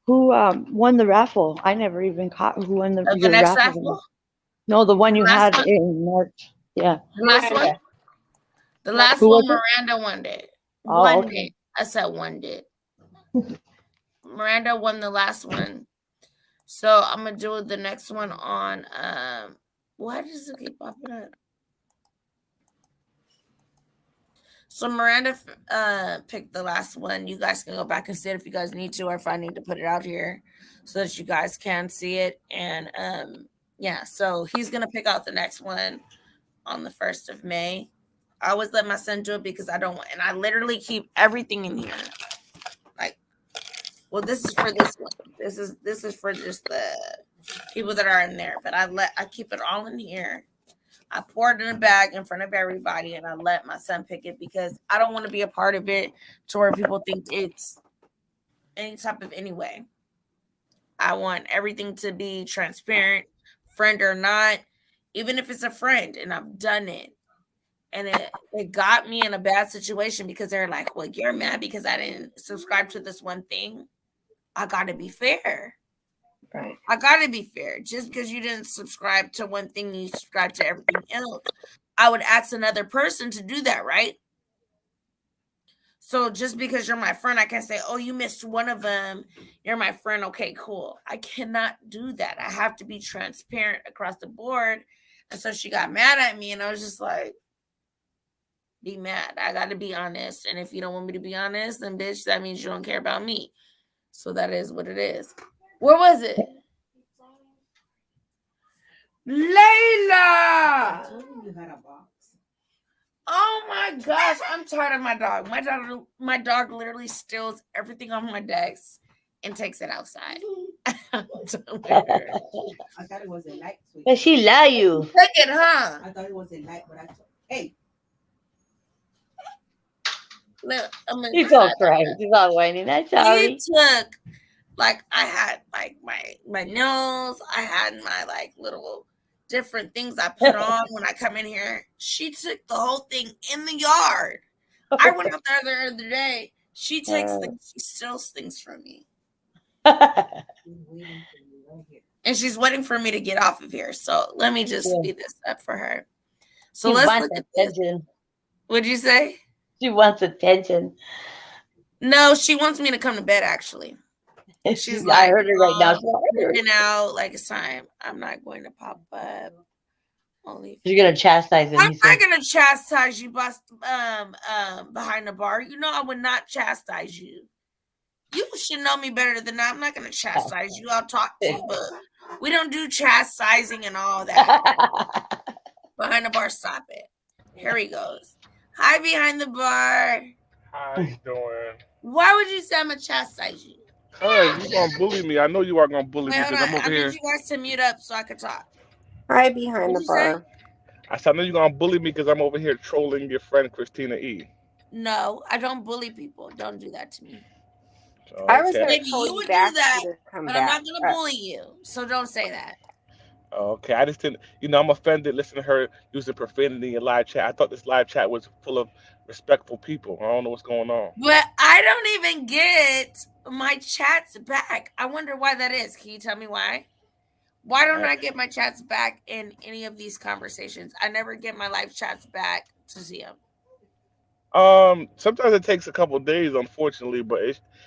won the raffle? I never even caught who won The your next raffle. raffle? No, the one you Last had one? in March. Yeah. The last one? The last Who one, was it? Miranda won it. Oh, Won okay. it. I said won it. Miranda won the last one. So I'm gonna do the next one on why does it keep popping up? So Miranda picked the last one. You guys can go back and see it if you guys need to, or if I need to put it out here so that you guys can see it. And yeah, so he's gonna pick out the next one on the 1st of May. I always let my son do it because I don't want, and I literally keep everything in here. Like, well, this is for this one. This is for just the people that are in there. But I keep it all in here. I pour it in a bag in front of everybody, and I let my son pick it because I don't want to be a part of it to where people think it's any type of any way. I want everything to be transparent, friend or not, even if it's a friend, and I've done it. And it got me in a bad situation because they're like, well, you're mad because I didn't subscribe to this one thing. I got to be fair. Right. I got to be fair. Just because you didn't subscribe to one thing, you subscribe to everything else. I would ask another person to do that, right? So just because you're my friend, I can say, oh, you missed one of them. You're my friend. Okay, cool. I cannot do that. I have to be transparent across the board. And so she got mad at me, and I was just like, be mad. I got to be honest. And if you don't want me to be honest, then bitch, that means you don't care about me. So that is what it is. Where was it? Layla! Oh my gosh, I'm tired of my dog. My dog literally steals everything on my desk and takes it outside. I'm done with her. I thought it was at night. But she love you. Take it, huh? I thought it was at night, but I told, hey. Look, I'm She's all crying. She's all whining. I'm sorry. He took, like, I had like my nails, I had my like little different things I put on when I come in here. She took the whole thing in the yard. I went out there the other day. She takes things, she steals things from me. And she's waiting for me to get off of here. So let me just speed this up for her. So she let's wants look at attention. this. What'd you say? She wants attention. No, she wants me to come to bed, actually. She's I heard her right now. Freaking out, like it's time. I'm not going to pop up. Only You're gonna chastise him. I'm not gonna chastise you, behind the bar. You know I would not chastise you. You should know me better than that. I'm not gonna chastise you. I'll talk to you, but we don't do chastising and all that. Behind the bar, stop it. Here he goes. Hi, behind the bar. How you doing? Why would you say I'm gonna chastise you? Cause you gonna bully me. I know you are gonna bully Wait, me hold because on. I'm over I here. need you guys to mute up so I could talk. Hi, behind What'd the you say? bar. I said I know you're gonna bully me because I'm over here trolling your friend Christina E. No, I don't bully people. Don't do that to me. I was gonna Maybe tell you you would back do that, to come but I'm back. not gonna bully you. So don't say that. Okay, I just didn't. I'm offended listening to her using profanity in live chat. I thought this live chat was full of respectful people. I don't know what's going on. But I don't even get my chats back. I wonder why that is. Can you tell me why? Why don't I get my chats back in any of these conversations? I never get my live chats back to see them. Sometimes it takes a couple of days, unfortunately, but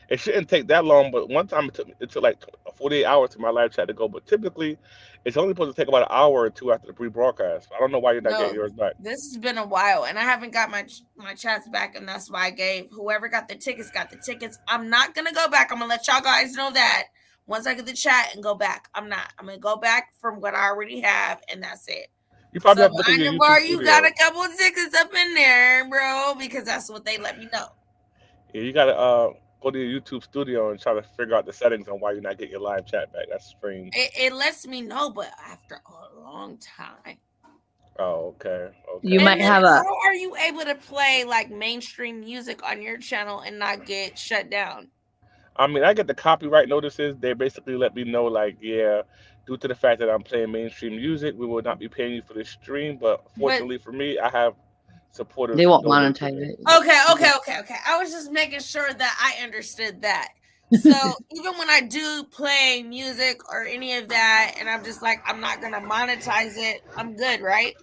it shouldn't take that long. But one time it took like 48 hours to my live chat to go. But typically, it's only supposed to take about an hour or two after the rebroadcast. I don't know why you're not No, getting yours back. this has been a while, and I haven't got my chats back, and that's why I gave whoever got the tickets got the tickets. I'm not gonna go back. I'm gonna let y'all guys know that once I get the chat and go back. I'm not. I'm gonna go back from what I already have, and that's it. You probably So have to look at behind your the YouTube bar, you studio. got a couple of tickets up in there, bro, because that's what they let me know. Yeah, you gotta go to your YouTube studio and try to figure out the settings on why you're not getting your live chat back. That's strange. It lets me know, but after a long time. Oh, okay. You Okay. might And then have a. how are you able to play like mainstream music on your channel and not get shut down? I mean, I get the copyright notices. They basically let me know, like, yeah, due to the fact that I'm playing mainstream music, we will not be paying you for this stream. But But fortunately for me, I have supporters They who won't donate to monetize me. it. okay. I was just making sure that I understood that. So even when I do play music or any of that, and I'm just like, I'm not gonna monetize it, I'm good, right?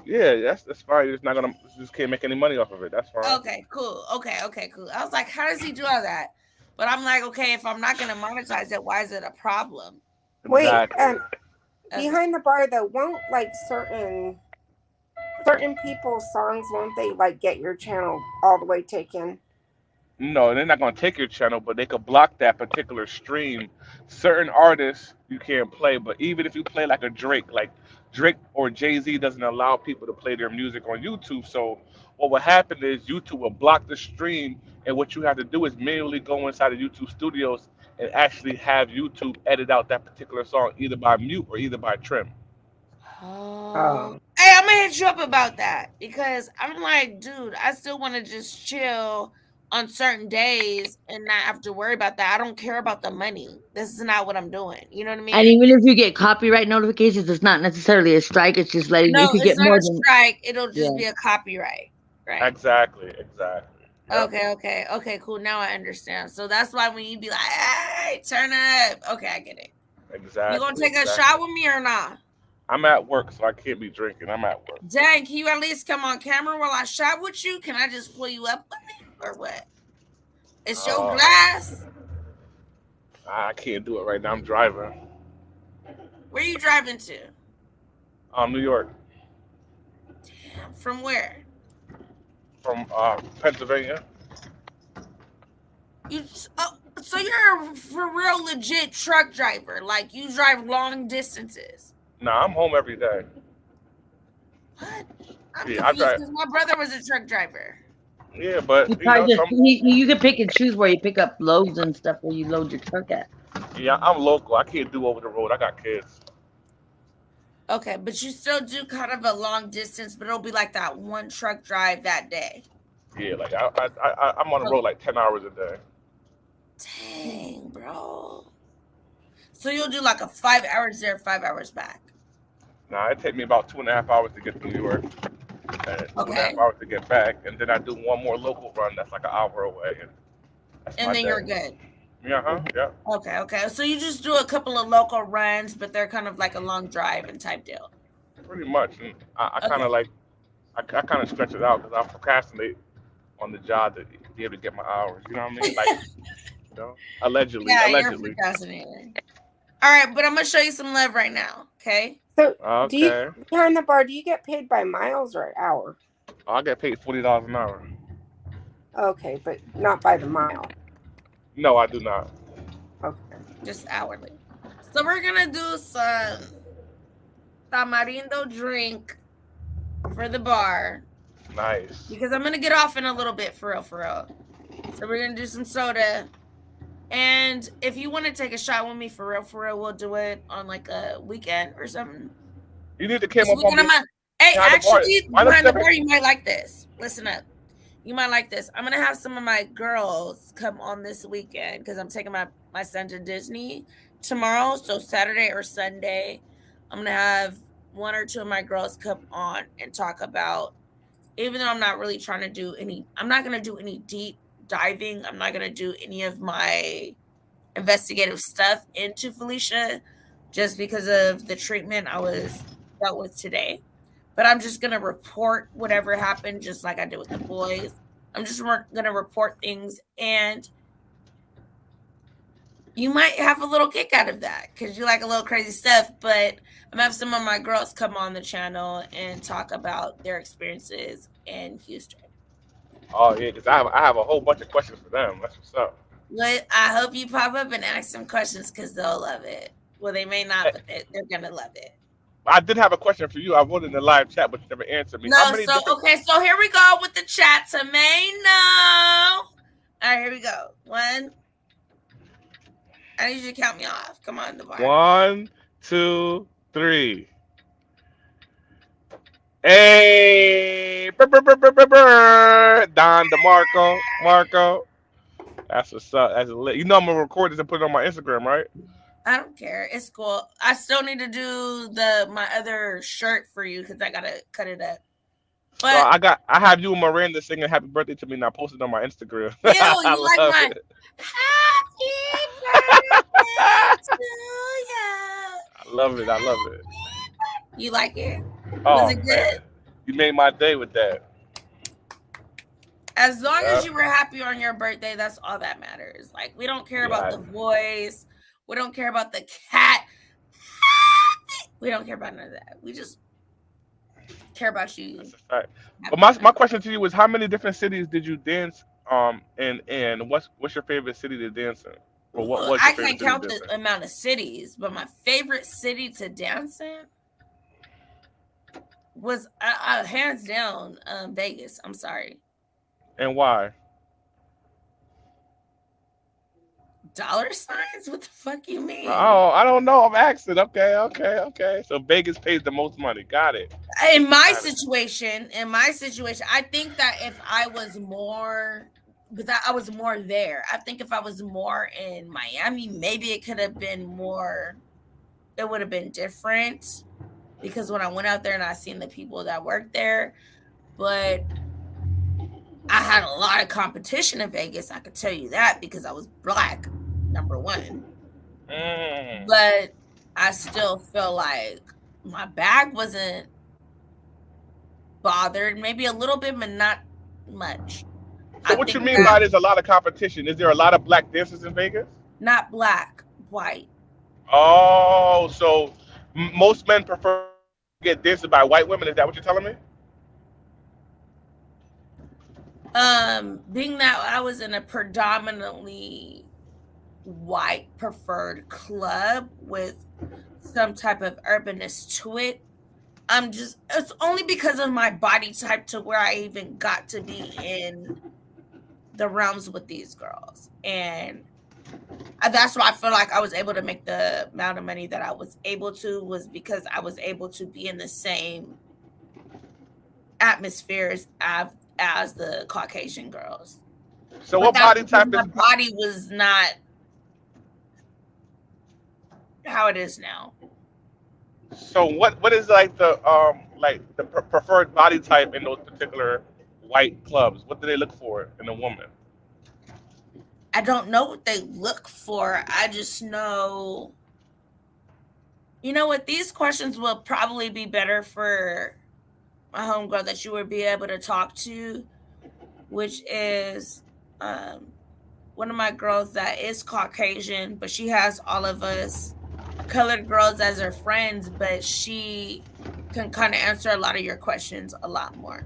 Yeah, that's fine. You're just not gonna, you just can't make any money off of it. That's fine. Okay, cool. Okay, cool. I was like, how does he do all that? But I'm like, okay, if I'm not gonna monetize it, why is it a problem? Wait, Exactly. behind the bar though, won't like certain people's songs, won't they like get your channel all the way taken? No, they're not gonna take your channel, but they could block that particular stream. Certain artists you can't play, but even if you play like Drake or Jay-Z doesn't allow people to play their music on YouTube. So what will happen is YouTube will block the stream, and what you have to do is manually go inside of YouTube Studios and actually have YouTube edit out that particular song either by mute or either by trim. Oh. Hey, I'm gonna hit you up about that because I'm like, dude, I still want to just chill on certain days and not have to worry about that. I don't care about the money. This is not what I'm doing. You know what I mean? And even if you get copyright notifications, it's not necessarily a strike. It's just letting No, if you it's get not more a than strike. It'll just yeah. be a copyright. Right. Exactly. Yep. Okay, cool. Now I understand. So that's why when you be like, hey, turn it up. Okay, I get it. Exactly. You gonna take a shot with me or not? I'm at work, so I can't be drinking. I'm at work. Dang, can you at least come on camera while I shot with you? Can I just pull you up with me or what? It's your glass. I can't do it right now. I'm driving. Where you driving to? New York. Damn, from where? From Pennsylvania. So you're a for real legit truck driver. Like you drive long distances. Nah, I'm home every day. What? I'm Yeah, I confused drive. because my brother was a truck driver. Yeah, but You probably just you can pick and choose where you pick up loads and stuff where you load your truck at. yeah, I'm local. I can't do over the road. I got kids. Okay, but you still do kind of a long distance, but it'll be like that one truck drive that day. Yeah, like I'm on the road like 10 hours a day. Dang, bro. So you'll do like a 5 hours there, 5 hours back. Nah, it take me about 2.5 hours to get to New York, and 2.5 hours to get back, and then I do one more local run that's like an hour away, And then you're good. Yeah, yeah. Okay. So you just do a couple of local runs, but they're kind of like a long drive and type deal. Pretty much. And I kind of like, I kind of stretch it out because I procrastinate on the job to be able to get my hours. You know what I mean? Like, allegedly. Yeah, you're procrastinating. All right, but I'm gonna show you some love right now. Okay. So Okay. do you behind the bar? Do you get paid by miles or hour? I get paid $40 an hour. Okay, but not by the mile. No, I do not. Okay. Just hourly. So we're gonna do some tamarindo drink for the bar. Nice. Because I'm gonna get off in a little bit for real. So we're gonna do some soda. And if you want to take a shot with me for real, we'll do it on like a weekend or something. You need to come up on me. Hey, actually, behind the bar, bar, you might like this. Listen up. You might like this. I'm gonna have some of my girls come on this weekend because I'm taking my son to Disney tomorrow. So Saturday or Sunday, I'm gonna have one or two of my girls come on and talk about. Even though I'm not really trying to do I'm not gonna do any deep diving. I'm not gonna do any of my investigative stuff into Felicia, just because of the treatment I was dealt with today. But I'm just gonna report whatever happened, just like I did with the boys. I'm just gonna report things, and you might have a little kick out of that because you like a little crazy stuff. But I'm gonna have some of my girls come on the channel and talk about their experiences in Houston. Oh yeah, because I have a whole bunch of questions for them. That's what's up. But I hope you pop up and ask some questions because they'll love it. Well, they may not, but they're gonna love it. I did have a question for you. I wrote in the live chat, but you never answered me. No, so here we go with the chat. Tomato. All right, here we go. 1. I need you to count me off. Come on, Devar. 1, 2, 3. Hey, Don DeMarco, Marco. That's what's up. That's lit. You know I'm gonna record this and put it on my Instagram, right? I don't care. It's cool. I still need to do my other shirt for you because I gotta cut it up. So But I have you and Miranda singing "Happy Birthday" to me, and I posted it on my Instagram. ew, I you like love my it. happy birthday to you. I love it. I love it. You like it? Oh Was it good? man, you made my day with that. As long as you were happy on your birthday, that's all that matters. Like, we don't care about the voice. We don't care about the cat. We don't care about none of that. We just care about you. That's a fact. But my question to you is, how many different cities did you dance in what's your favorite city to dance in? Or what was I your favorite can't city count to the dance in? amount of cities, but my favorite city to dance in was hands down Vegas. I'm sorry. And why? Dollar signs? What the fuck you mean? Oh, I don't know. I'm asking. Okay. So Vegas pays the most money. Got it. In my situation, I think that if I was more, I was more there. I think if I was more in Miami, maybe it could have been more. It would have been different because when I went out there and I seen the people that worked there, but I had a lot of competition in Vegas. I could tell you that because I was Black, number one. But I still feel like my bag wasn't bothered, maybe a little bit, but not much. So what you mean by there's a lot of competition? Is there a lot of Black dancers in Vegas? Not Black, white. Oh, so most men prefer to get danced by white women. Is that what you're telling me? Being that I was in a predominantly white preferred club with some type of urbanist to it, it's only because of my body type to where I even got to be in the realms with these girls. And that's why I feel like I was able to make the amount of money that I was able to, was because I was able to be in the same atmospheres as the Caucasian girls. So what body type my body was not how it is now. So what is like the preferred body type in those particular white clubs? What do they look for in a woman? I don't know what they look for. I just know, you know what, these questions will probably be better for my homegirl that you would be able to talk to, which is one of my girls that is Caucasian, but she has all of us colored girls as her friends, but she can kind of answer a lot of your questions a lot more.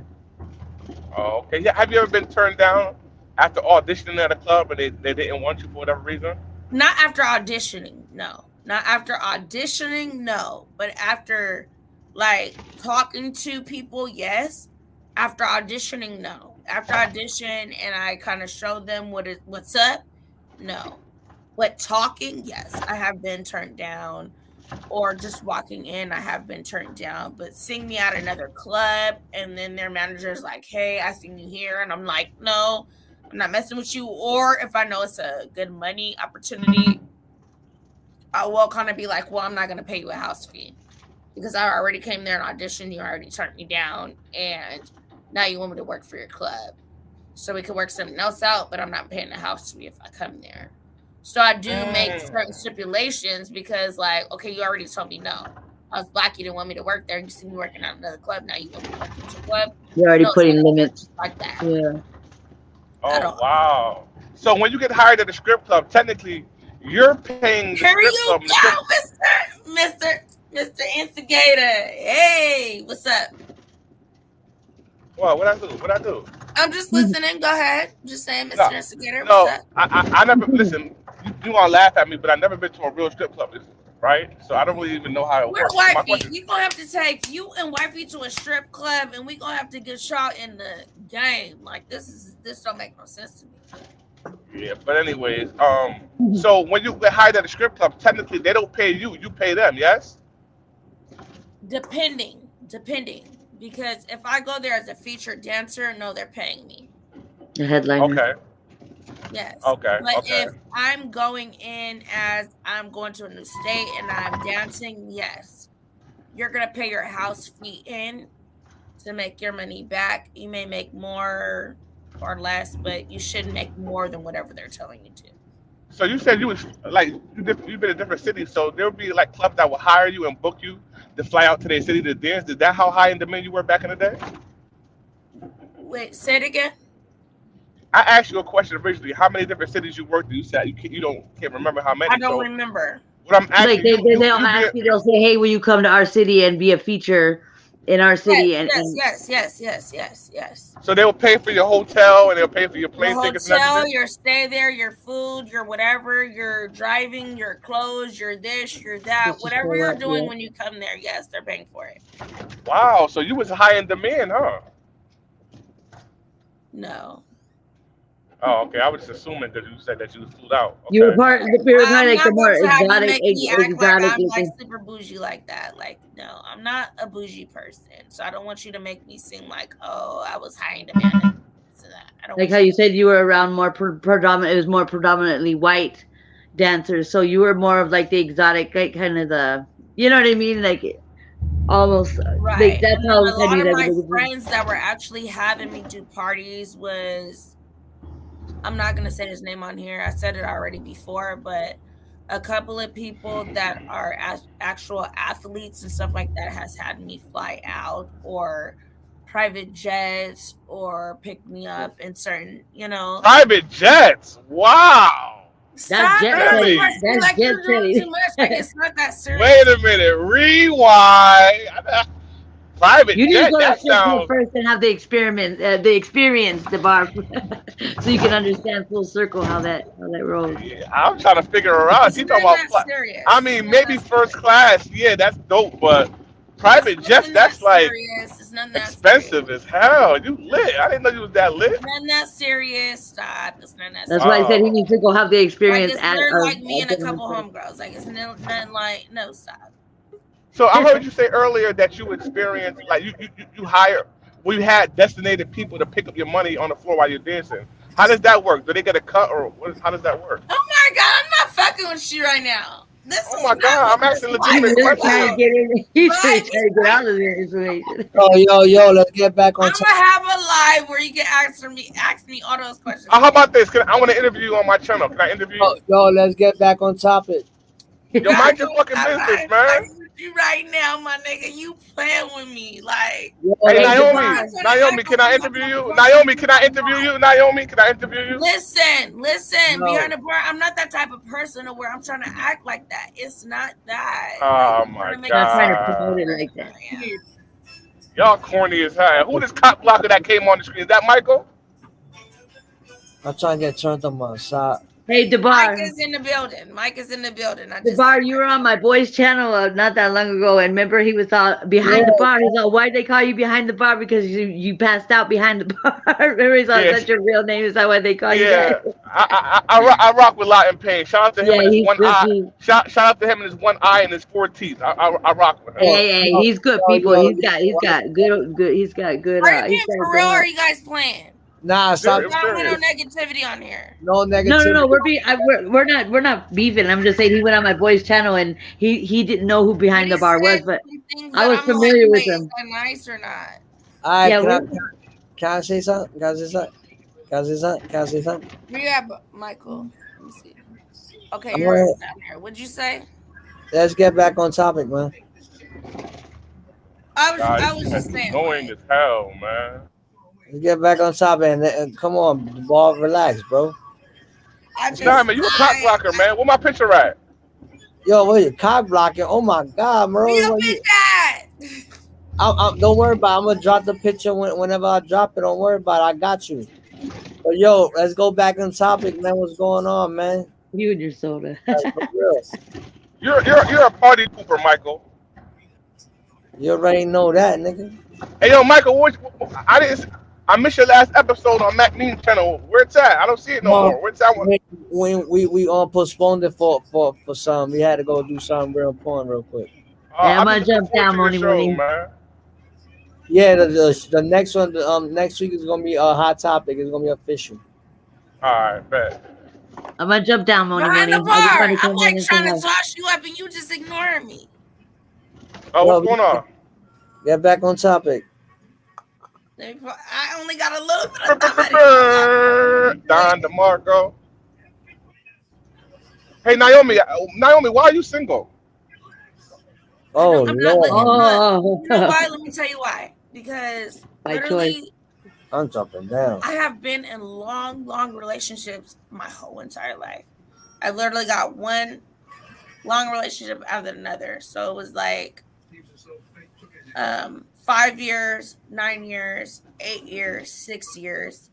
Oh, okay. Yeah. Have you ever been turned down after auditioning at a club and they didn't want you for whatever reason? Not after auditioning, no. Not after auditioning, no. But after like talking to people, yes. After auditioning, no. After audition and I kind of showed them what's up, no. But talking, yes, I have been turned down. Or just walking in, I have been turned down. But seeing me at another club and then their manager's like, hey, I seen you here. And I'm like, no, I'm not messing with you. Or if I know it's a good money opportunity, I will kind of be like, well, I'm not going to pay you a house fee because I already came there and auditioned. You already turned me down. And now you want me to work for your club. So we could work something else out, but I'm not paying a house fee if I come there. So I do make certain stipulations because, like, okay, you already told me no. I was Black. You didn't want me to work there. You see me working at another club. Now you want me to work at your club. You're already putting limits. Like that. Yeah. Oh, wow. So when you get hired at a strip club, technically, you're paying the strip club. Mr. Instigator. Hey, what's up? What I do? I'm just listening. Go ahead. Just saying, Mr. Instigator. No, What's up? I never listen. You want to laugh at me, but I've never been to a real strip club, right? So I don't really even know how it We're works. wifey. We gonna have to take you and wifey to a strip club, and we gonna have to get shot in the game. Like this don't make no sense to me. Yeah, but anyways, so when you get hired at a strip club, technically they don't pay you, you pay them, yes? Depending. Because if I go there as a featured dancer, no, they're paying me. The headliner. Okay, Yes. okay, But okay. if I'm going in as I'm going to a new state and I'm dancing, yes. You're going to pay your house fee in to make your money back. You may make more or less, but you shouldn't make more than whatever they're telling you to. So you said you was like you've been in different cities, so there would be like clubs that will hire you and book you to fly out to their city to dance. Is that how high in demand you were back in the day? Wait, say it again. I asked you a question originally. How many different cities you worked in? You said you can't remember how I many. don't So remember. what I'm Like asking you, you they'll you be ask you, they'll say, "Hey, will you come to our city and be a feature in our Yes, city?" And, yes, and yes, yes, yes, yes, yes. so they'll pay for your hotel and they'll pay for your Your plane tickets and hotel, everything. your stay there, your food, your whatever, your driving, your clothes, your this, your that, just to whatever show you're up, doing yeah. when you come there, yes, they're paying for it. Wow, so you was high in demand, huh? No. Oh, okay. I was just assuming because you said that you flew out. You were Okay. part. You were I'm probably like the not more going to have you exotic, make me act like exotic I'm like looking. super bougie like that. Like, no, I'm not a bougie person. So I don't want you to make me seem like, oh, I was high in demand and this and that. I don't Like want how you you said you were around more predominant. It was more predominantly white dancers, so you were more of like the exotic, like kind of the, you know what I mean, like almost like right. that's And then how a lot Teddy's of like. my friends that were actually having me do parties was, I'm not going to say his name on here. I said it already before, but a couple of people that are actual athletes and stuff like that has had me fly out or private jets or pick me up in certain, Private jets. Wow. That's stop jet doing too Really? much. Teddy. See, That's like jet you're doing too Teddy. much. Like it's not that serious. Wait a minute. Rewind. Private You need to jet. go to a That strip club sounds. first and have the experience, the bar, so you can understand full circle how that rolls. Yeah, I'm trying to figure her out. It's She talking not about. that serious. I It's mean, not maybe that first serious. class. Yeah, that's dope. But It's private jets. nothing that That's like serious. It's nothing that serious. expensive as hell. You lit. I didn't know you was that It's lit. nothing that serious. Stop. It's nothing that That's why I serious. said he Wow. needs to go have the Like experience it's at literally of like me and a gentleman couple first. homegirls. Like it's nothing like no stop. So I heard you say earlier that you experienced like you hire. We had designated people to pick up your money on the floor while you're dancing. How does that work? Do they get a cut or how does that work? Oh my god, I'm not fucking with you right now. This Oh is my not God, what I'm this asking He's legitimate life is really trying to questions. about. get in. He's really Life trying is to get like out of there information. Yo, let's get back on I'm top. gonna have a live where you can ask me all those questions How again. about this? I want to interview you on my channel. Can I interview you? Yo, let's get back on topic. Yo, God, mind I'm your fucking not business, man. fucking with you right now, my nigga. You playing with me, like Yo, Hey, let's Hey, get Naomi. Debar. I'm trying to Naomi, act can like I I'm not interview that you? person Naomi, that can I you're interview not. you? Naomi, can I interview you? Listen. yo, Behind the bar, I'm not that type of person to where I'm trying to act like that. It's not that. Like Oh you're my trying to make me Not trying seem to like the promote God. it person like that. I am. Y'all corny as hell. Who this cop blocker that came on the screen? Is that Michael? I'm trying to get turned on my side. Hey, Mike Debar. is in the building. Mike is in the building. I The just bar, you were on my boy's channel not that long ago, and remember he was Yeah, behind the bar. He's like, "Why'd they call you behind the bar? Because you passed out behind the bar." Remember he's like, "Is that Yes. your real name? Is that why they call you Yeah. that?" I rock with Lot in Pain. Shout out to him Yeah, and his he's one good. eye. Shout out to him and his one eye and his four teeth. I rock with him. yo, Hey, yo, he's good yo, people. yo, He's got good. He's got good. Are you He's being got for good real or are heart. you guys playing? nah, stop. I'm I don't want no serious. negativity on here. No No. negativity. We're not beefing. I'm just saying he went on my boy's channel and he didn't know who But behind he the bar was, said but some things I that was I'm like, familiar with wait, is him. that nice or not? All right, Yeah, can I say something? Can I say something? Can I say something? Can I say something? Where you at, Michael? Let me see. Okay, I'm you're right. down here. What'd you say? Let's get back on topic, man. God, I this was is just saying, annoying like, as hell, man. Let's get back on topic and come on, ball, relax, bro. Nah, man, you a cock blocker, man. Where my picture at? Yo, what you cock blocking? Oh my god, bro. where your What you? bitch at? Don't worry about it. I'm gonna drop the picture whenever I drop it. Don't worry about it. I got you. But yo, let's go back on topic, man. What's going on, man? You and your soda. Like, for real. You're a party pooper, Michael. You already know that, nigga. Hey, yo, Michael, I didn't. I missed your last episode on Mac Mean channel. Where it's at? I don't see it no No, more. Where's that one? we postponed it for some. We had to go do something real important real quick. Hey, I'm I've been gonna looking jump forward down, to your Moni show, Moni. man. Yeah, the next one next week is gonna be a hot topic. It's gonna be official. All right, bet. I'm gonna jump down, Moni Behind the Moni. I just bar. want to I'm come like in and say trying to hi. toss you up and you just ignoring me. Oh, what's going on? Get back on topic. I only got a little bit of time. Don DeMarco. Hey, Naomi. Naomi, why are you single? Oh I'm not Lord, looking. Oh, You know why? Let me tell you why. Because by choice. literally, I'm jumping down. I have been in long, long relationships my whole entire life. I literally got one long relationship after another. So it was like 5 years, 9 years, 8 years, 6 years.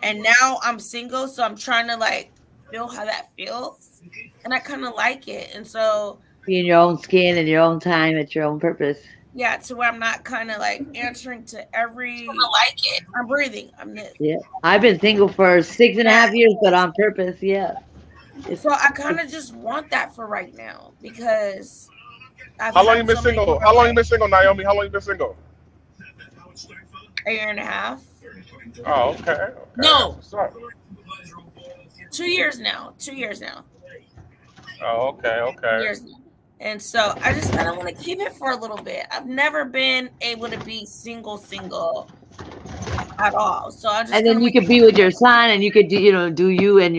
And now I'm single, so I'm trying to like feel how that feels. And I kind of like it. And so Be in your own skin and your own time at your own purpose. yeah, to where I'm not kind of like answering to every. I like it. I'm breathing. I'm this. Yeah, I've been single for 6.5 years, but on purpose. Yeah. So I kind of just want that for right now because I've How long had you been so many single? people How long like you been single, Naomi? How long you been single? a year and a half. Oh, okay. No, What's up? 2 years now. 2 years now. Oh, okay, 2 okay. years now. And so I just kind of want to keep it for a little bit. I've never been able to be single at all. So I just And then you could be with your son, and you could do you and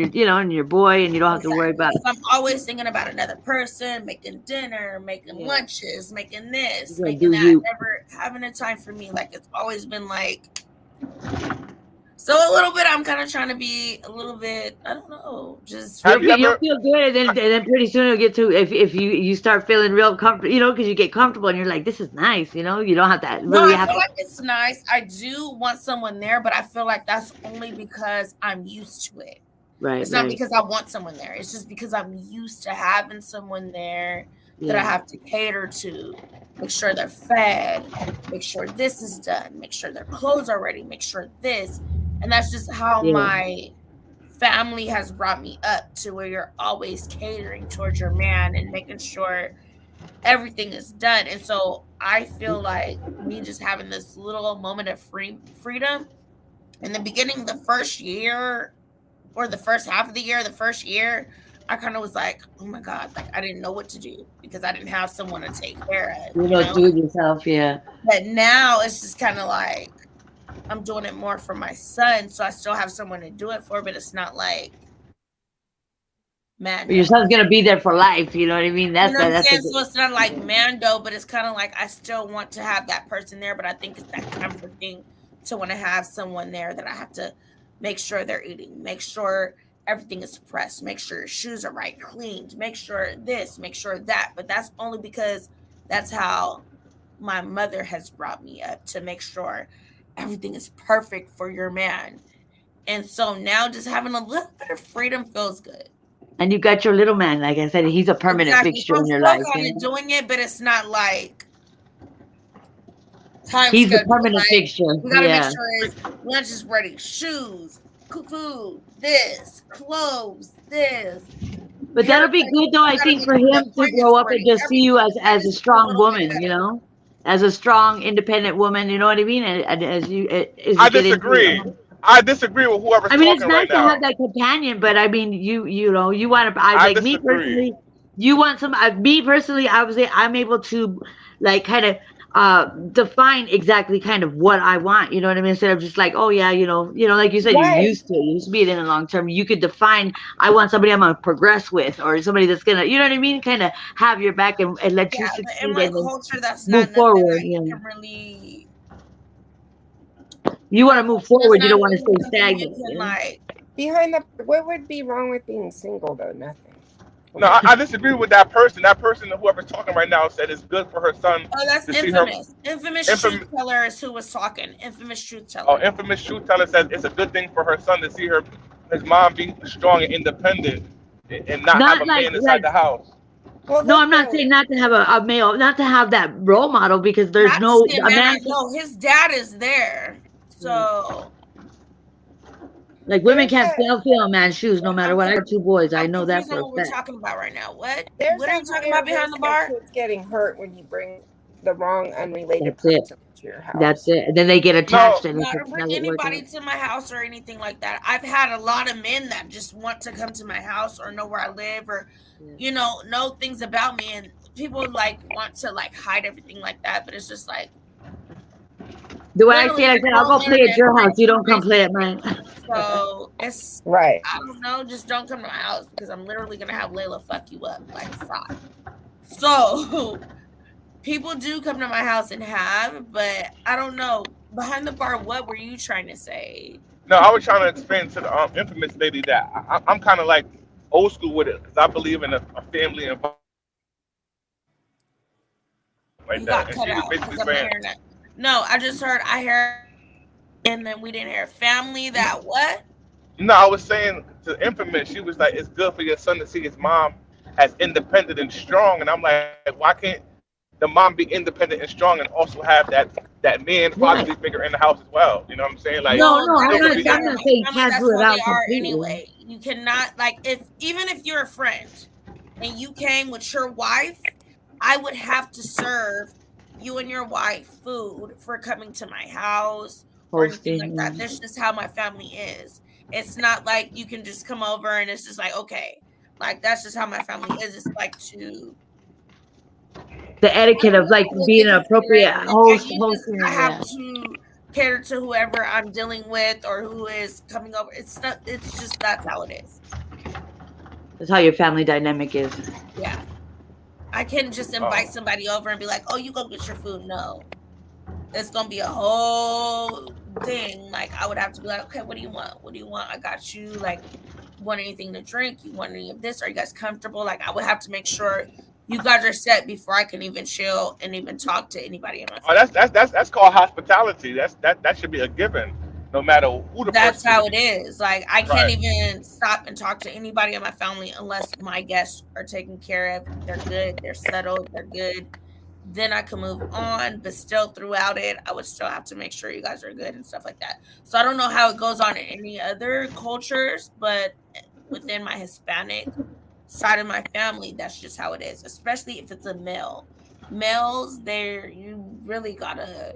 your boy, and you don't have to worry about. I'm always thinking about another person, making dinner, making lunches, making this, You gotta making do that, you. never having a time for me. Like it's always been like. So a little bit, I'm kind of trying to be a little bit. I don't know, just. Have you You'll ever? feel good, and then pretty soon you'll get to if you start feeling real comfortable, because you get comfortable, and you're like, this is nice, you don't have to No, really I have feel to. like it's nice. I do want someone there, but I feel like that's only because I'm used to it. Right, It's not right. because I want someone there. It's just because I'm used to having someone there that I Yeah. have to cater to, make sure they're fed, make sure this is done, make sure their clothes are ready, make sure this. And that's just how Yeah. my family has brought me up to where you're always catering towards your man and making sure everything is done. And so I feel like me just having this little moment of freedom in the beginning, the first year or the first half of the year, the first year, I kind of was like, oh my God, like I didn't know what to do because I didn't have someone to take care of, You you know, know? do it yourself. Yeah. But now it's just kind of like I'm doing it more for my son. So I still have someone to do it for, but it's not like But your Mando. son's gonna be there for life. You know what I mean? You That's know what I'm that's saying? So it's not like Mando, but it's kind of like I still want to have that person there, but I think it's that comfort thing to want to have someone there that I have to make sure they're eating, make sure everything is pressed, make sure your shoes are right, cleaned, make sure this, make sure that. But that's only because that's how my mother has brought me up, to make sure everything is perfect for your man. And so now just having a little bit of freedom feels good. And you got your little man. Like I said, he's a permanent Exactly. fixture I'm in your still life. kind of doing it, but it's not like time He's a schedule. permanent Like fixture. we gotta make Yeah. sure his lunch is ready, shoes, food, this, clothes, this. But that'll be good, though. I think for him to grow up and just see you as a strong woman. As a strong, independent woman. You know what I mean? And as you I get into disagree. it. I disagree with whoever's I mean, it's talking nice right to now. have that companion, but I mean, you want to. I Like me disagree. personally, you want some. Me personally, I would say I'm able to, like, kind of define exactly kind of what I want. You know what I mean? Instead of just like, oh yeah, like you said, Right. you used to be in the long term. You could define. I want somebody I'm gonna progress with, or somebody that's gonna, you know what I mean? Kind of have your back and let you Yeah, but succeed in my and then culture, that's move not nothing forward. I Yeah. can really. You want to move That's forward. You not don't want to really stay something you stagnant. can You know? like. Behind the, what would be wrong with being single though? Nothing. No, I disagree with that person. That person, whoever's talking right now, said it's good for her son Oh, that's to see her. infamous. Infamous Infam- truth teller is who was talking. Infamous truth teller. Oh, infamous truth teller says it's a good thing for her son to see his mom be strong and independent, and not have a man inside the house. Well, No, I'm not saying not to have a male, not to have that role model, because there's Not no saying a that man. no, his dad is there. So Like women can't feel a man's shoes no matter what. I got 2 boys. I I'm know that confused for on a what we're fact. talking about right now. What? There's What a are you talking higher about behind the risk of bar? kids getting hurt when you bring the wrong unrelated That's it. person to your That's house. it. And then they get No, attached and Not it to bring doesn't work anybody out. to my house or anything like that. I've had a lot of men that just want to come to my house or know where I live or, know things about me, and people like want to like hide everything like that. But it's just like The way I literally see it, I just said, I'll go go there play at and your house. You don't come raise play at mine. So it's right. I don't know. Just don't come to my house because I'm literally gonna have Layla fuck you up. Like stop. So people do come to my house and have, but I don't know. Behind the bar, what were you trying to say? no, I was trying to explain to the infamous lady that I'm kind of like old school with it because I believe in a family environment like You that. got And cut she was out because basically I'm not saying, hearing that. No, I just heard. I heard, and then we didn't hear family. That what? no, I was saying to infamous, she was like, it's good for your son to see his mom as independent and strong. And I'm like, why can't the mom be independent and strong and also have that man fatherly Right. figure in the house as well? You know what I'm saying? Like, No, Well, no, still that's could the be. thing I'm with not my saying family. can't That's do it how they out are completely. anyway. You cannot like even if you're a friend and you came with your wife, I would have to serve you and your wife food for coming to my house or anything like that. Hosting. That's just how my family is. It's not like you can just come over and it's just like, okay. Like that's just how my family is. It's like to The I etiquette don't of like know, being if an it's appropriate like host, you just hosting I and have yeah. to cater to whoever I'm dealing with or who is coming over. It's not it's just that's how it is. That's how your family dynamic is. Yeah. I can just invite Oh, somebody over and be like, "Oh, you go get your food." No. It's gonna be a whole thing. Like I would have to be like, "Okay, what do you want? What do you want? I got you." Like, you want anything to drink? You want any of this? Are you guys comfortable? Like I would have to make sure you guys are set before I can even chill and even talk to anybody in my oh, family. that's called hospitality. That should be a given, no matter who the That's person how is. it is. Like I can't Right. even stop and talk to anybody in my family unless my guests are taken care of. They're good, they're settled, they're good. Then I can move on, but still throughout it, I would still have to make sure you guys are good and stuff like that. So I don't know how it goes on in any other cultures, but within my Hispanic side of my family, that's just how it is, especially if it's a male. Males, they're you really gotta,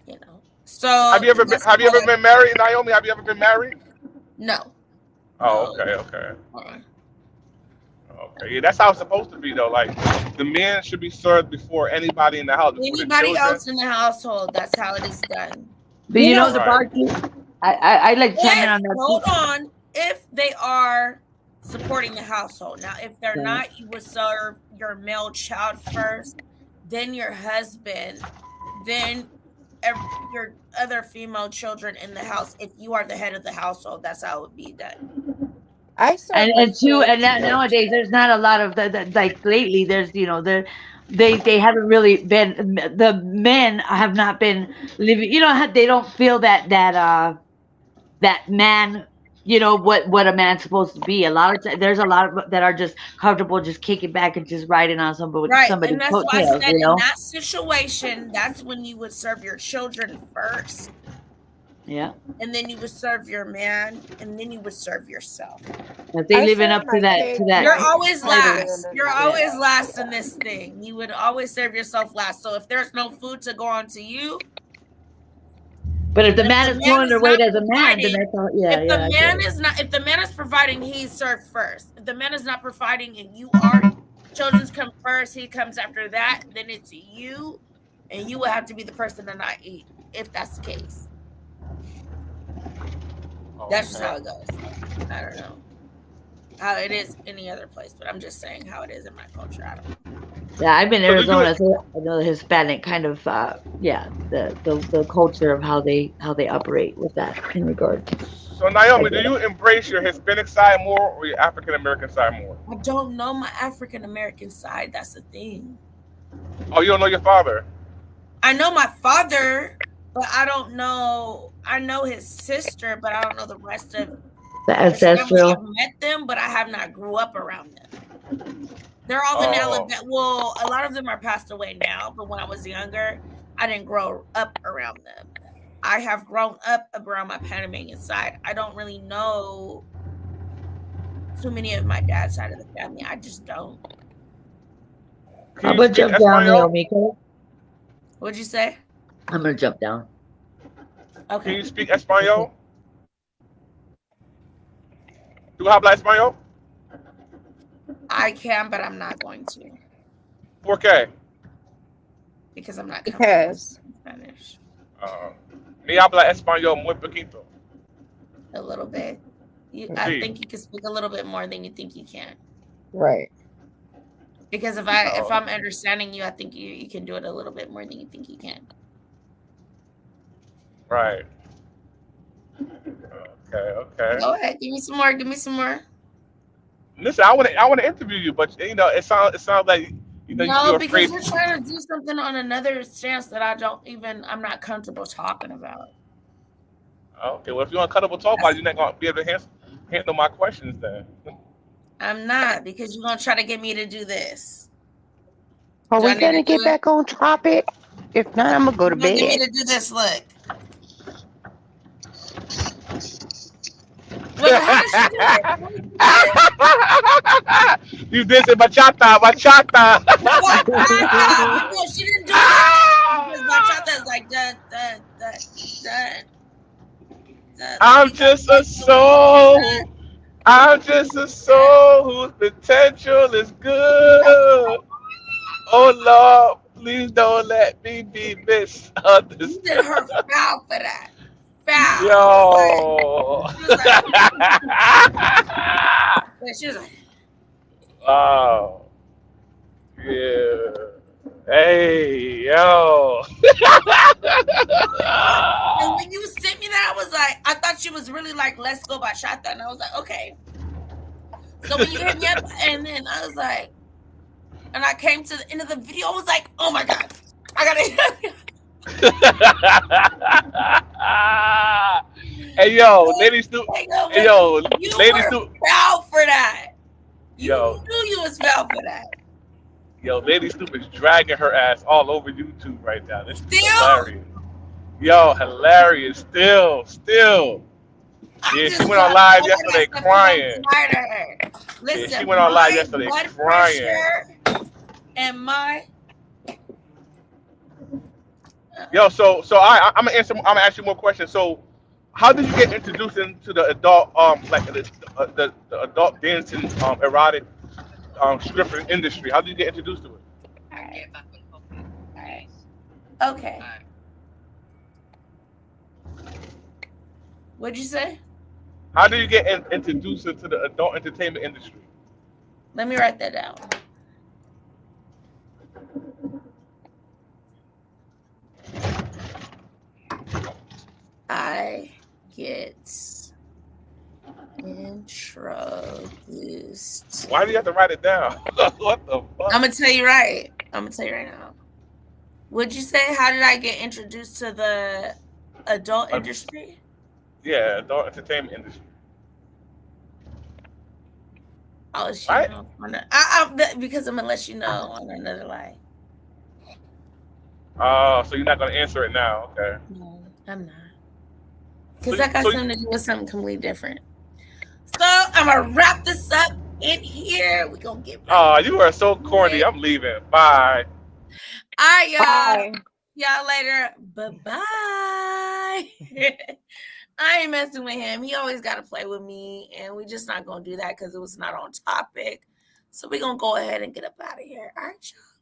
you know. So that's Have you ever how been married, Naomi? Have you ever been married? no. Oh, No. okay, okay. Uh-uh. Okay, yeah, that's how it's supposed to be though. Like the men should be served before anybody in the house, before the Anybody children. else in the household, that's how it is done. But you know the Right. barkeep. I'd like to chime in If on that hold too. on, if they are supporting the household. Now, if they're Right. not, you would serve your male child first, then your husband, then your other female children in the house. If you are the head of the household, that's how it would be done. I serve my And two, kids and that first. nowadays there's not a lot of that. Like lately, there's they haven't really been the men have not been living. They don't feel that man. What a man's supposed to be. A lot of there's a lot of that are just comfortable, just kicking back and just riding on Right. somebody's And that's why I coattails. said in that situation, that's when you would serve your children first. Yeah. And then you would serve your man, and then you would serve yourself. If they I living serve up my to that kids You're right always harder last. than You're myself. always last in this thing. You would always serve yourself last. So if there's no food to go on to you, But if the if man the is man pulling is their weight not as a man, then providing, that's all. Yeah, if the yeah, I get man it. is not, if the man is providing, he's served first. If the man is not providing and you are, children's come first, he comes after that, then it's you, and you will have to be the person to not eat if that's the case. That's just how Okay. it goes. I don't know how it is any other place, but I'm just saying how it is in my culture. I don't know. Yeah, I've been in So do you? Arizona, so I know the Hispanic kind of the culture of how they operate with that in regard. So I Naomi, do get it. you embrace your Hispanic side more or your African American side more? I don't know my African American side. That's the thing. Oh, you don't know your father. I know my father, but I don't know. I know his sister, but I don't know the rest of The his family. I've ancestral. met them, but I have not grew up around them. They're all in Oh, Alabama. Well, a lot of them are passed away now, but when I was younger, I didn't grow up around them. I have grown up around my Panamanian side. I don't really know too many of my dad's side of the family. I just don't. Can I'm you gonna speak jump down, Espanol? Naomi. What'd you say? I'm gonna jump down. Can Okay. you speak Espanol? ¿Tú hablas español? I can, but I'm not going to ¿Por qué? because I'm not comfortable speaking Spanish. Ni habla español muy poquito. A little bit. I Sí. think you can speak a little bit more than you think you can. Right. Because if I'm understanding you, I think you can do it a little bit more than you think you can. Right. Okay. Go ahead, give me some more. Give me some more. Listen, I want to interview you, but it sounds like No, you're because afraid. you're trying to do something on another stance that I'm not comfortable talking about. Okay, well if you want to cut up a talk about it, you're not gonna be able to handle my questions then. I'm not, because you're gonna try to get me to do this. Are Do I we need gonna to get do it? back on topic? If not, I'm gonna go to You're gonna get me bed. to do this. Look. Wait, but how does she do it? How does she do it? You did say bachata. Bachata! No, she didn't do it like that. Because bachata is like da da da da da. I'm just a soul. I'm just a soul whose potential is good. Oh Lord, please don't let me be misunderstood. You did her foul for that. Foul. Yo. She was like, Oh. Yeah. Hey, yo. and when you sent me that, I was like, I thought she was really like, let's go bachata. And I was like, okay. So when you hit me up, and then I was like, and I came to the end of the video, I was like, oh my God, I gotta. Hey yo, ladies do. Hey yo, You ladies were do. foul for that. You Yo, knew you was foul for that. yo, Lady Stoop is dragging her ass all over YouTube right now. This is Still? hilarious. Yo, hilarious. Still. Yeah, she went on live yesterday crying. Listen, Yeah, she went on live my yesterday blood crying. pressure and my Yo, so I'm gonna ask you more questions. So, how did you get introduced into the adult like the adult dancing erotic stripper industry? How did you get introduced to it? All right. Okay. What'd you say? How did you get introduced into the adult entertainment industry? Let me write that down. I get introduced. Why do you have to write it down? What the fuck? I'm gonna tell you right now. Would you say, how did I get introduced to the adult industry? Yeah, adult entertainment industry. I'll let you know. Because I'm gonna let you know on another line. Oh, so you're not gonna answer it now? Okay. No, I'm not. Because that got something to do with something completely different. So I'm gonna wrap this up in here. We're gonna get Oh, you are so corny. I'm leaving. Bye. all right, y'all. Y'all later. Bye-bye. I ain't messing with him. He always got to play with me, and we just not going to do that because it was not on topic. So we're going to go ahead and get up out of here. All right, y'all.